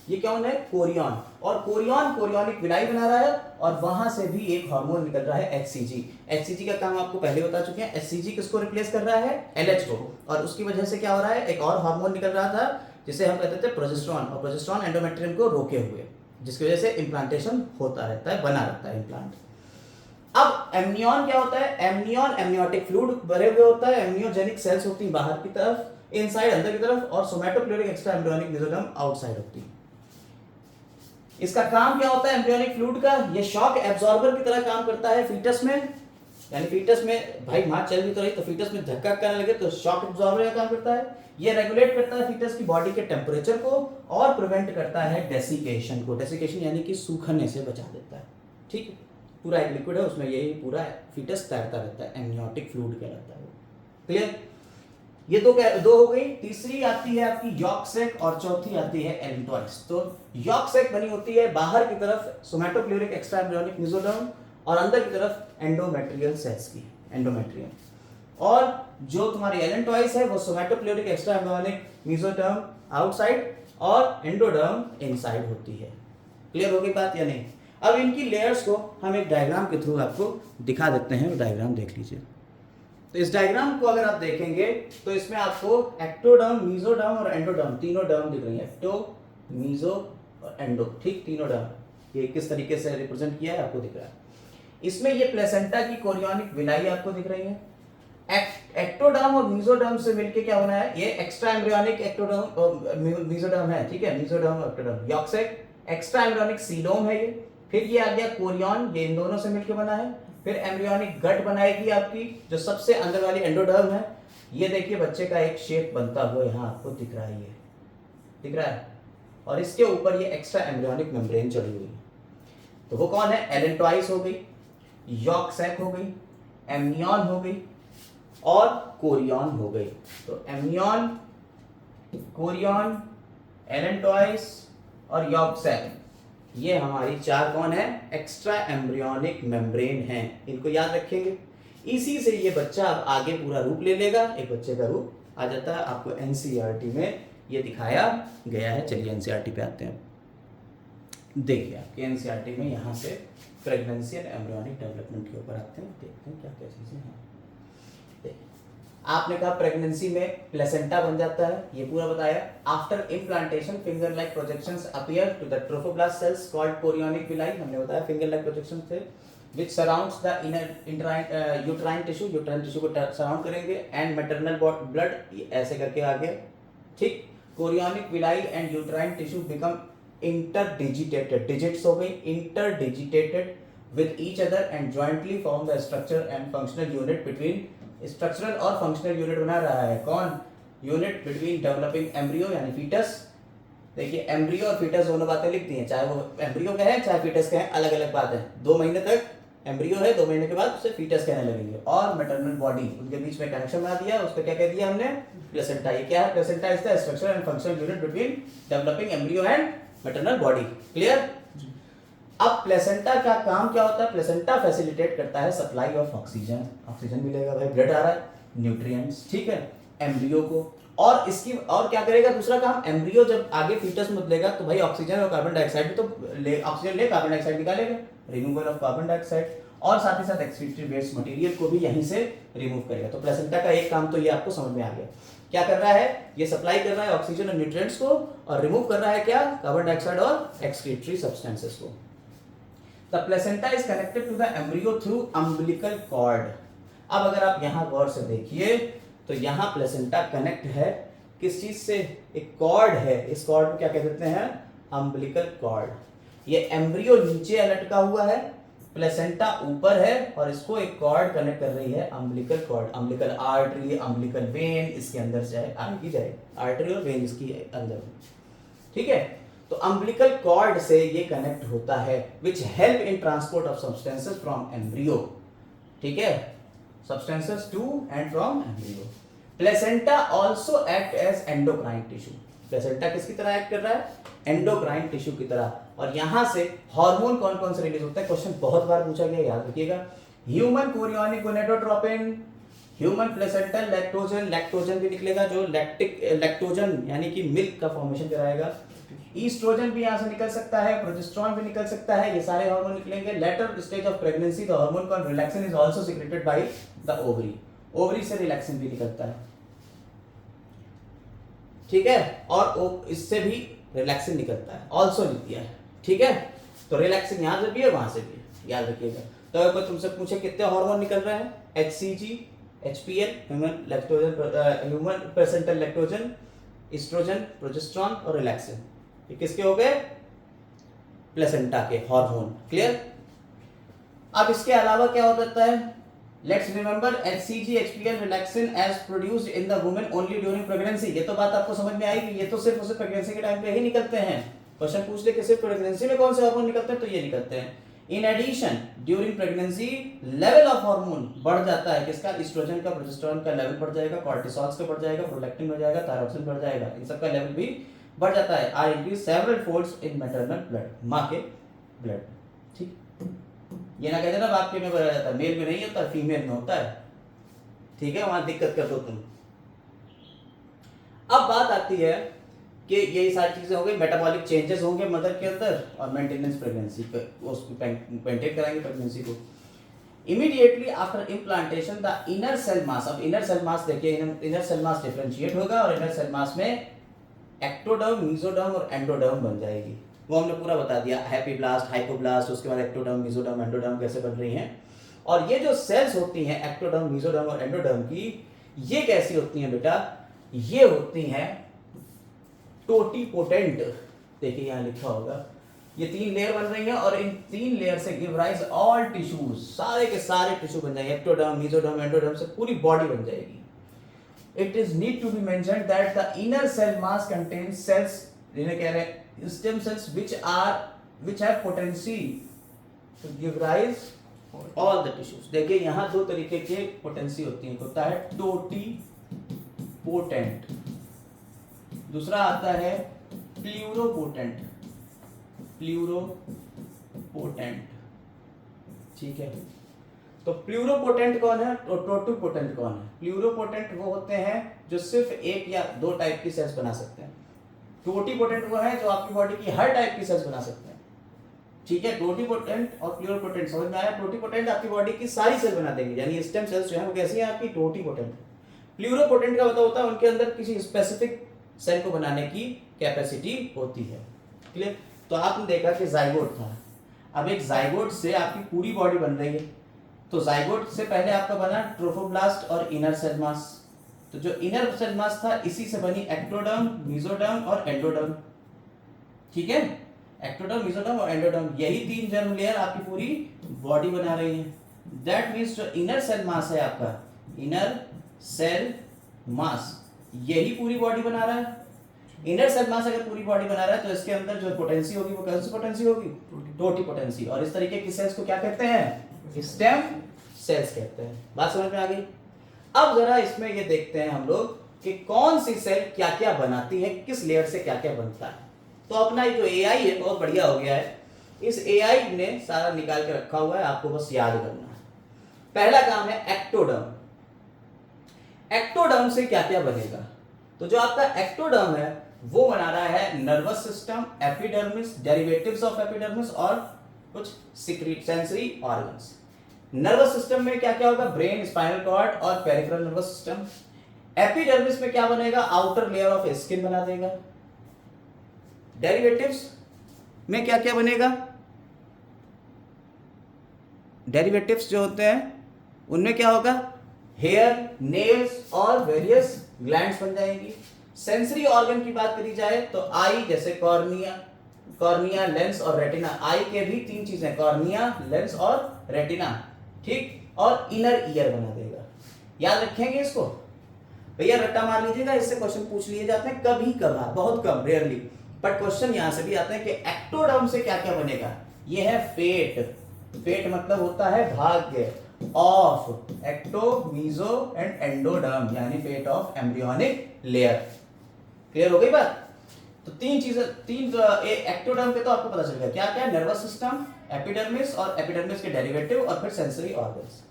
A: ये क्या है, कोरियन। और कोरियनिक विलाई बना रहा है, और वहां से भी एक हार्मोन निकल रहा है एचसीजी। एचसीजी का काम आपको पहले बता चुके हैं। एचसीजी किसको रिप्लेस कर रहा है, एलएच को, और उसकी वजह से क्या हो रहा है, एक और हार्मोन निकल रहा था जिसे हम कहते थे प्रोजेस्टेरॉन, और प्रोजेस्टेरॉन एंडोमेट्रियम को रोके हुए, जिसकी वजह से इम्प्लांटेशन होता रहता है, बना रहता है इम्प्लांट। अब एमनियन क्या होता है, एमनियन एमनियोटिक फ्लूइड भरे हुए होता है, एमनियोजेनिक सेल्स होती है बाहर की तरफ, इनसाइड अंदर की तरफ, और सोमैटोप्यूरिक एक्स्ट्रा एम्ब्रियोनिक मेसोडर्म आउटसाइड होती है। इसका काम क्या होता है एम्ब्रियोनिक फ्लूइड का, ये शॉक एब्जॉर्बर की तरह काम करता है फीटस में, यानी फीटस में भाई मां चल भी तो रही, तो फीटस में धक्का करने लगे तो शॉक एब्जॉर्बर का काम करता है। ये रेगुलेट करता है फीटस की बॉडी के टेम्परेचर को, और प्रिवेंट करता है डेसिकेशन को। डेसिकेशन यानी कि सूखने से बचा देता है। ठीक है, पूरा एक लिक्विड है, उसमें यही पूरा फीटस तैरता रहता है, एमनियोटिक फ्लूइड कहलाता है वो। क्लियर, ये दो हो गई। तीसरी आती है आपकी यॉर्कसेक, और चौथी आती है एलेंटॉइस। तो यॉर्कसेक बनी होती है बाहर की तरफ सोमैटोप्यूरिक एक्स्ट्रा एम्ब्रियोनिक मेसोडर्म, और अंदर की तरफ एंडोमेट्रियल सेल्स की, एंडोमेट्रियम। और जो तुम्हारी एलेंटॉइस है वो सोमैटोप्यूरिक एक्स्ट्रा एम्ब्रियोनिक मेसोडर्म आउटसाइड और एंडोडर्म इनसाइड होती है। क्लियर हो गई बात या नहीं। अब इनकी लेयर्स को हम एक डायग्राम के थ्रू आपको दिखा देते हैं, वो डायग्राम देख लीजिए। तो इस डायग्राम को अगर आप देखेंगे तो इसमें आपको एक्टोडर्म, मेसोडर्म और एंडोडर्म तीनों डर्म दिख रही है, एक्टो, मेसो और एंडो, ठीक, तीनों डर्म। ये किस तरीके से रिप्रेजेंट किया है आपको दिख रहा है। इसमें ये प्लेसेंटा की कोरियोनिक विलाई आपको दिख रही है। एक्टोडर्म और मेसोडर्म से मिलके क्या होना है, ये एक्स्ट्रा एम्ब्रियोनिक एक्टोडर्म मेसोडर्म है, ठीक है, मेसोडर्म और एक्टोडर्म। यॉर्कसेक एक्स्ट्रा एम्ब्रियोनिक सीलोम है ये। फिर ये आ गया कोरियन, ये इन दोनों से मिलके बना है। फिर एम्ब्रियोनिक गट बनाएगी आपकी जो सबसे अंदर वाली एंडोडर्म है। ये देखिए बच्चे का एक शेप बनता हुआ यहाँ आपको दिख रहा है, ये दिख रहा है, और इसके ऊपर ये एक्स्ट्रा एम्ब्रियोनिक मेम्ब्रेन चढ़ी हुई है। तो वो कौन है, एलेंटॉइस हो गई, यॉर्कसेक हो गई, एमनियन हो गई और कोरियन हो गई। तो एमनियन, कोरियन, एलेंटॉइस और यॉर्कसेक, ये हमारी 4 कौन है, एक्स्ट्रा एम्ब्रियोनिक मेम्ब्रेन हैं। इनको याद रखेंगे, इसी से ये बच्चा अब आगे पूरा रूप ले लेगा, एक बच्चे का रूप आ जाता है। आपको एनसीईआरटी में ये दिखाया गया है। चलिए एनसीईआरटी पे आते हैं। देखिए आपके एनसीईआरटी में यहाँ से प्रेगनेंसी एंड एम्ब्रियोनिक डेवलपमेंट के ऊपर आते हैं, देखते हैं क्या क्या चीजें हैं। आपने कहा प्रेगनेंसी में प्लेसेंटा बन जाता है, ये पूरा बताया। After implantation finger like projections appear to the trophoblast cells called chorionic villi, हमने बताया फिंगर लाइक प्रोजेक्शंस थे, which surrounds the inner uterine tissue, uterine tissue को सराउंड करेंगे, एंड मैटरनल ब्लड, ऐसे करके आ गया, ठीक। Chorionic villi and uterine tissue become interdigitated, digits हो गई, interdigitated with each other and jointly form the structure and functional unit between, structural और फंक्शनल यूनिट बना रहा है कौन, यूनिट बिटवीन डेवलपिंग एम्ब्रियो यानी फीटस। देखिए एम्ब्रियो और फीटस दोनों बातें लिखती हैं, चाहे वो एम्ब्रियो का है चाहे फीटस का है, अलग अलग बात है। 2 महीने तक एम्ब्रियो है, 2 महीने के बाद उसे फीटस कहने लगेंगे। और मैटरनल बॉडी, उनके बीच में कनेक्शन बना दिया, उसको क्या कह दिया हमने, प्लेसेंटा। ये क्या है, placenta is the structural and functional unit between developing embryo and maternal body. Clear. अब प्लेसेंटा का काम क्या होता है, प्लेसेंटा फैसिलिटेट करता है सप्लाई ऑफ ऑक्सीजन, ऑक्सीजन मिलेगा भाई, ब्लड आ रहा है, न्यूट्रिएंट्स, ठीक है, एम्ब्रियो को। और इसकी और क्या करेगा, दूसरा काम, एम्ब्रियो जब आगे फीटस में बदलेगा तो भाई ऑक्सीजन और कार्बन डाइऑक्साइड भी तो ऑक्सीजन ले कार्बन डाइऑक्साइड निकालेगा, रिमूवल ऑफ कार्बन डाइऑक्साइड, और साथ ही साथ एक्सक्रीटरी वेस्ट मटेरियल को भी यहीं से रिमूव करेगा। तो प्लेसेंटा का एक काम तो ये आपको समझ में आ गया। क्या कर रहा है, ये सप्लाई कर रहा है ऑक्सीजन और न्यूट्रिएंट्स को, और रिमूव कर रहा है क्या, कार्बन डाइऑक्साइड और एक्सक्रीटरी सब्सटेंसेस को। The placenta is connected to the embryo through umbilical cord. अब अगर आप यहां गौर से देखिए तो यहां प्लेसेंटा कनेक्ट है किस चीज से, एक कॉर्ड है, इस कॉर्ड को क्या कह देते हैं, अम्बिलिकल कॉर्ड। ये एम्ब्रियो नीचे लटका हुआ है, प्लेसेंटा ऊपर है, और इसको एक कॉर्ड कनेक्ट कर रही है, umbilical cord, umbilical artery, umbilical vein इसके अंदर से आगे जाए, आर्टरी और वेन इसकी अंदर, ठीक है। तो अम्बिलिकल कॉर्ड से ये कनेक्ट होता है, which help in transport of substances from embryo, ठीक है, substances to and from embryo. Placenta also act as endocrine tissue. Placenta किसकी तरह एक्ट कर रहा है, एंडोक्राइन टिश्यू की तरह। और यहां से हार्मोन कौन कौन से रिलीज होता है, क्वेश्चन बहुत बार पूछा गया, याद रखिएगा। Human chorionic gonadotropin, human placental lactogen, lactogen भी निकलेगा जो लैक्टोजन यानी कि मिल्क का फॉर्मेशन कराएगा। ईस्ट्रोजन भी यहां से निकल सकता है, प्रोजेस्टेरोन भी निकल सकता है, ये सारे हार्मोन निकलेंगे। Later stage of pregnancy the hormone called relaxin is also secreted by the ovary. Ovary से रिलैक्सिन भी निकलता है, ठीक है, और इससे भी रिलैक्सिन निकलता है, ऑल्सो लिख दिया है, ठीक है। तो रिलैक्सिन यहां से भी है, वहां से भी है, याद रखिएगा। तो अगर तुमसे पूछे कितने हार्मोन निकल रहे हैं, HCG, HPL, human placental lactogen, estrogen, progesterone और रिलैक्सिन, ये किसके हो गए, प्लेसेंटा के हार्मोन, क्लियर। अब इसके अलावा क्या हो सकता है, let's remember HCG, HPL, relaxin as produced in the women only during pregnancy. ये तो बात आपको समझ में आएगी, ये तो सिर्फ उसे प्रेगनेंसी के टाइम पे ही निकलते हैं। क्वेश्चन पूछ ले कि सिर्फ प्रेगनेंसी में कौन से हार्मोन निकलते हैं, तो ये निकलते हैं। In addition during pregnancy level of hormone बढ़ जाता है, किसका, एस्ट्रोजन का, प्रोजेस्टेरोन का लेवल बढ़ जाएगा, कॉर्टिसोल्स का बढ़ जाएगा, प्रोलैक्टिन हो जाएगा, थायरोक्सिन बढ़ जाएगा, इन सब का लेवल भी बढ़ जाता है। Are increase several folds in maternal blood, मां के ब्लड, ठीक। ये ना कह देना बाप के में बढ़ जाता है, मेल में नहीं होता, फीमेल में होता है, ठीक है, वहां दिक्कत कर दो तुम। अब बात आती है कि ये सारी चीजें हो गई, मेटाबॉलिक चेंजेस होंगे मदर के अंदर, और मेंटेनेंस प्रेगनेंसी उसको मेंटेन कराएंगे प्रेगनेंसी को। Immediately after implantation the inner cell mass, अब इनर सेल मास देखिए, इनर सेल मास डिफरेंशिएट होगा, और इनर सेल मास में एक्टोडर्म, मेसोडर्म और एंडोडर्म बन जाएगी। वो हमने पूरा बता दिया, हैप्पीब्लास्ट, हाइपोब्लास्ट, उसके बाद एक्टोडर्म, मेसोडर्म, एंडोडर्म कैसे बन रही हैं। और ये जो सेल्स होती हैं एक्टोडर्म, मेसोडर्म और एंडोडर्म की, ये कैसी होती हैं बेटा, ये होती हैं टोटीपोटेंट। देखिए यहां लिखा होगा, ये 3 लेयर बन रही हैं, और इन 3 लेयर से गिव राइज ऑल टिश्यूज, सारे के सारे टिश्यू बन जाएंगे, एक्टोडर्म, मेसोडर्म, एंडोडर्म से पूरी बॉडी बन जाएगी। It is need to be mentioned that the inner cell mass contains cells, इन्हें कह रहे हैं stem cells, which have potency to give rise all the tissues। देखिए यहां 2 तरीके के पोटेंसी होती है, होता है टोटीपोटेंट, दूसरा आता है प्लूरोपोटेंट, ठीक है। तो प्लूरोपोटेंट कौन है और टोटीपोटेंट कौन है। प्लूरोपोटेंट वो होते हैं जो सिर्फ 1 या 2 टाइप की सेल्स बना सकते हैं, टोटीपोटेंट वो है जो आपकी बॉडी की हर टाइप की सेल्स बना सकते हैं, ठीक है। टोटीपोटेंट और प्लूरोपोटेंट समझ में आया। टोटीपोटेंट आपकी बॉडी की सारी सेल बना देंगे, यानी स्टेम सेल्स जो है वो कैसी है आपकी, टोटीपोटेंट। प्लूरोपोटेंट का मतलब होता है उनके अंदर किसी स्पेसिफिक सेल को बनाने की कैपेसिटी होती है, क्लियर। तो आपने देखा कि जाइगोट था, अब एक जाइगोट से आपकी पूरी बॉडी बन रही है, तो जाइगोट से पहले आपका बना ट्रोफोब्लास्ट और इनर सेल मास, तो जो इनर सेल मास था इसी से बनी एक्टोडर्म, मेसोडर्म और एंडोडर्म, ठीक है। एक्टोडर्म, मेसोडर्म और एंडोडर्म, यही 3 जर्म लेयर आपकी पूरी बॉडी बना रही है। दैट मींस जो इनर सेल मास है आपका, इनर सेल मास यही पूरी बॉडी बना रहा है। इनर सेल मास अगर पूरी बॉडी बना रहा है तो इसके अंदर जो पोटेंसी होगी वो कौन सी पोटेंसी होगी, टोटीपोटेंसी। और इस तरीके की सेल्स को क्या कहते हैं, स्टेम सेल्स कहते हैं। बात समझ में आ गई। अब जरा इसमें ये देखते हैं हम लोग कि कौन सी सेल क्या क्या बनाती है, किस लेयर से क्या क्या बनता है। तो अपना जो एआई है बहुत बढ़िया हो गया है, इस एआई ने सारा निकाल के रखा हुआ है, आपको बस याद करना है। पहला काम है एक्टोडर्म। एक्टोडर्म से क्या क्या बनेगा, तो जो आपका एक्टोडर्म है वो बना रहा है nervous system, epidermis, derivatives of epidermis और कुछ सेंसरी ऑर्गन्स। नर्वस सिस्टम में क्या क्या होगा, ब्रेन, स्पाइनल कॉर्ड और पेरिफेरल नर्वस सिस्टम। एपिडर्मिस में क्या बनेगा, आउटर लेयर ऑफ स्किन बना देगा। डेरिवेटिव्स में क्या क्या बनेगा, डेरिवेटिव्स जो होते हैं उनमें क्या होगा, हेयर, नेल्स और वेरियस ग्लैंड्स बन जाएंगी। सेंसरी ऑर्गन की बात करी जाए तो आई, जैसे कॉर्निया, लेंस और रेटिना। आई के भी तीन चीजें, कॉर्निया, लेंस और रेटिना, ठीक। और इनर ईयर बना देगा। याद रखेंगे इसको भैया, रट्टा मार लीजिएगा, इससे क्वेश्चन पूछ लिए जाते हैं कभी कभार, बहुत कम, रेयरली, बट क्वेश्चन यहां से भी आते हैं कि एक्टोडर्म से क्या क्या बनेगा। ये है फेट, फेट मतलब होता है भाग्य, of ecto, meso and endoderm, यानी fate of embryonic layer. Clear हो गई बात। तो तीन चीजें, एक्टोडर्म पे तो आपको पता चल गया क्या क्या, नर्वस सिस्टम, एपिडर्मिस और एपिडर्मिस के डेरिवेटिव, और फिर सेंसरी ऑर्गन्स।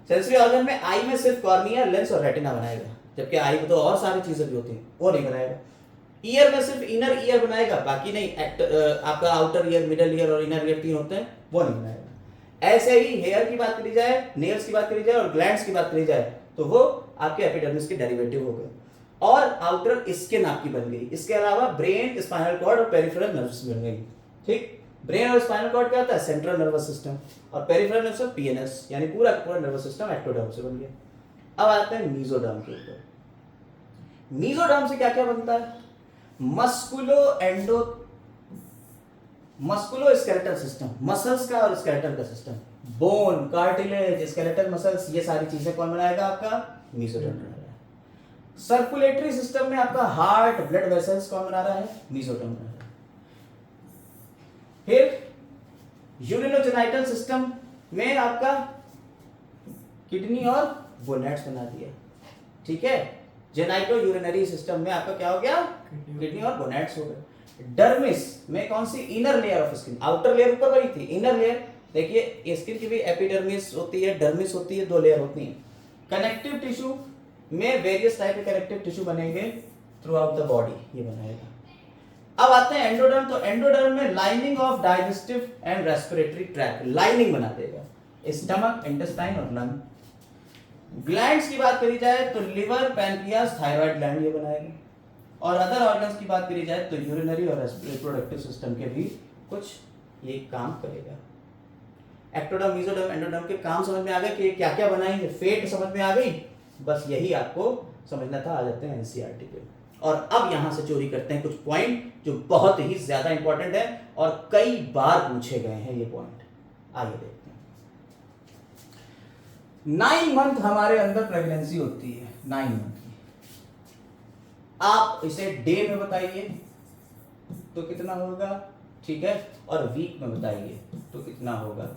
A: सेंसरी ऑर्गन में आई में सिर्फ कॉर्निया, लेंस और रेटिना बनाएगा, जबकि आई में तो और सारी चीजें भी होती हैं, वो नहीं बनाएगा। ईयर में सिर्फ इनर ईयर बनाएगा, बाकी नहीं। आपका आउटर ईयर, मिडल ईयर और इनर ईयर तीन होते हैं, वो नहीं बनाएगा। ऐसे ही हेयर की बात करी जाए, नेल्स की बात करी जाए और ग्लैंड्स की बात करी जाए तो वो आपके एपिडर्मिस के डेरिवेटिव हो गए, और आउटर स्किन आपकी बन गई। इसके अलावा ब्रेन, स्पाइनल कॉर्ड और पेरिफेरल नर्व्स बन गई, ठीक। ब्रेन और स्पाइनल कॉर्ड क्या होता है, सेंट्रल नर्वस सिस्टम, और पेरिफेरल नर्व्स पीएनएस, यानी पूरा पूरा नर्वस सिस्टम एक्टोडर्म से बन गया। अब आते हैं मीजोडर्म के ऊपर। मीजोडर्म से क्या क्या बनता है, मस्कुलो स्केलेटल सिस्टम, मसल्स का और स्केलेटल का system, bone, cartilage, skeletal muscles, ये सारी चीजें कौन बनाएगा, आपका मीजोडर्म बनाएगा। सर्कुलेटरी सिस्टम में आपका हार्ट, ब्लड वेसल्स कौन बना रहा है, मीजोडर्म बना रहा है। फिर यूरिनोजेनाइटल सिस्टम में आपका किडनी और गोनेड्स बना दिया, ठीक है। जेनाइटो यूरिनरी सिस्टम में आपका क्या हो गया, किडनी और गोनेड्स हो गए। डर्मिस में कौन सी, inner layer of skin, outer layer ऊपर बनी थी, इनर लेयर, देखिए स्किन की भी एपिडर्मिस होती है, डर्मिस होती है, दो लेयर होती है। कनेक्टिव टिश्यू में वेरियस टाइप के कनेक्टिव टिश्यू बनेंगे थ्रू आउट द बॉडी, ये बनाएगा। अब आते हैं एंडोडर्म। तो एंडोडर्म में lining of digestive and respiratory tract, lining बना देगा, स्टमक, इंटेस्टाइन और लंग। ग्लैंड्स की बात करी जाए तो लिवर, पैनक्रियास, थायराइड ग्लैंड ये बनाएगा। और अदर ऑर्गन्स की बात करी जाए तो यूरिनरी और रिप्रोडक्टिव सिस्टम के भी कुछ ये काम करेगा। एक्टोडर्म, मीजोडर्म, एंडोडर्म के काम समझ में आ गए कि क्या क्या बनाएंगे, फेट समझ में आ गई, बस यही आपको समझना था। आ जाते हैं एनसीईआरटी पे, और अब यहां से चोरी करते हैं कुछ पॉइंट जो बहुत ही ज्यादा इंपॉर्टेंट है और कई बार पूछे गए हैं ये पॉइंट। आइए देखते हैं। 9 मंथ हमारे अंदर प्रेगनेंसी होती है, 9 मंथ की। आप इसे डे में बताइए तो कितना होगा, ठीक है, और वीक में बताइए तो कितना होगा,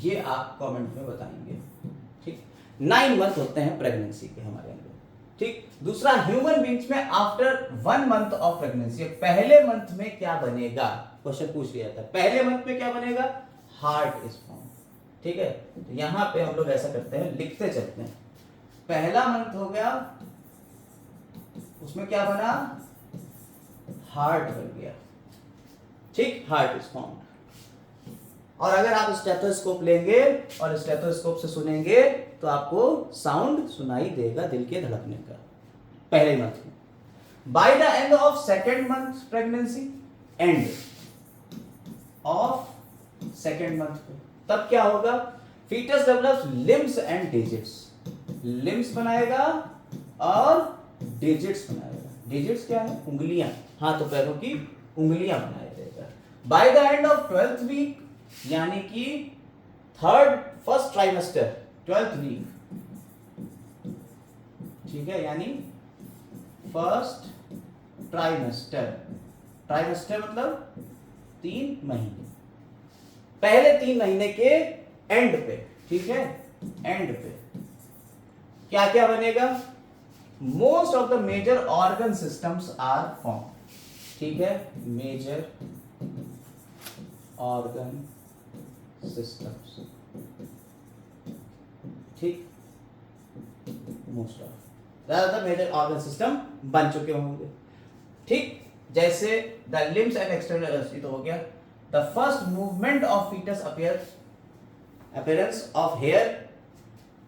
A: ये आप कमेंट में बताएंगे, ठीक। 9 मंथ होते हैं प्रेगनेंसी के हमारे अंदर, ठीक। दूसरा, ह्यूमन बींग्स में आफ्टर 1 मंथ ऑफ प्रेगनेंसी, पहले मंथ में क्या बनेगा, क्वेश्चन पूछ लिया था, पहले मंथ में क्या बनेगा, हार्ट इज फॉर्म, ठीक है। तो यहां पे हम लोग ऐसा करते हैं, लिखते चलते हैं। पहला मंथ हो गया, उसमें क्या बना, हार्ट बन गया, ठीक, हार्ट इज फॉर्म। और अगर आप स्टेथोस्कोप लेंगे और स्टेथोस्कोप से सुनेंगे तो आपको साउंड सुनाई देगा दिल के धड़कने का, पहले मंथ में। By the end of second month pregnancy, end of second month पे तब क्या होगा, foetus develops limbs and digits, limbs बनाएगा और डिजिट्स बनाएगा। डिजिट्स क्या है, उंगलियां, हाथों पैरों की उंगलियां बनाया देगा। By the end of 12th week, यानी कि फर्स्ट ट्राइमेस्टर, 12th वीक, ठीक है, यानी फर्स्ट ट्राइमेस्टर, ट्राइमेस्टर मतलब 3 महीने, पहले 3 महीने के एंड पे, ठीक है, एंड पे क्या क्या बनेगा, most of the major organ systems are form, ठीक है, मेजर ऑर्गन सिस्टम्स, ठीक, मोस्ट ऑफ ज्यादातर मेजर ऑर्गन सिस्टम बन चुके होंगे, ठीक। जैसे द लिम्स एंड एक्सटर्नल, तो हो गया। The first movement of foetus appearance of hair,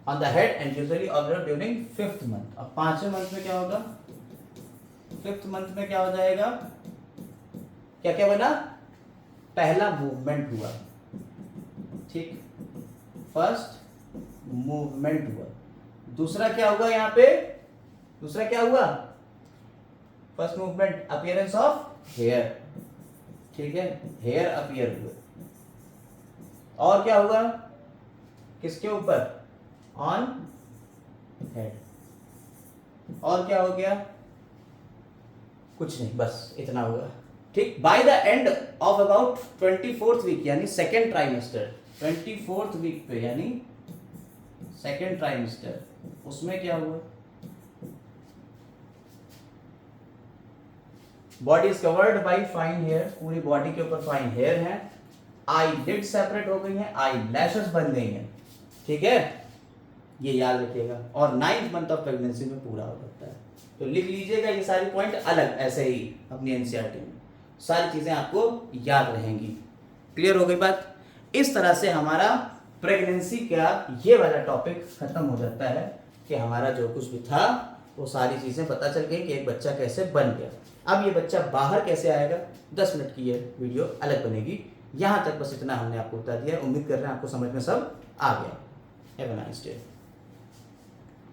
A: on the head and usually observe during 5th month. अब 5वें मंथ में क्या होगा? 5th मंथ में क्या हो जाएगा? क्या क्या बना? पहला मूवमेंट हुआ, ठीक, फर्स्ट मूवमेंट हुआ। दूसरा क्या हुआ यहाँ पे? दूसरा क्या हुआ? First movement appearance of hair, ठीक है, हेयर अपीयर हुए। और क्या हुआ? किसके ऊपर? On head. और क्या हो गया? कुछ नहीं, बस इतना हुआ, ठीक। By the end of about 24th week यानी सेकेंड ट्राइमेस्टर, 24th वीक पे यानी सेकेंड ट्राइमेस्टर, उसमें क्या हुआ? Body is covered by fine hair, पूरी बॉडी के ऊपर फाइन हेयर है। आई लिड सेपरेट हो गई है, आई लैशेस बन गई हैं, ठीक है, ये याद रखिएगा। और 9th मंथ ऑफ प्रेगनेंसी में पूरा हो जाता है। तो लिख लीजिएगा ये सारी पॉइंट अलग ऐसे ही अपनी एनसीईआरटी में, सारी चीजें आपको याद रहेंगी। क्लियर हो गई बात? इस तरह से हमारा प्रेगनेंसी का ये वाला टॉपिक खत्म हो जाता है कि हमारा जो कुछ भी था वो सारी चीजें पता चल गई कि एक बच्चा कैसे बन गया। अब ये बच्चा बाहर कैसे आएगा, 10 मिनट की ये वीडियो अलग बनेगी। यहाँ तक बस इतना हमने आपको बता दिया। उम्मीद कर रहे हैं आपको समझ में सब आ गया। Have a nice day.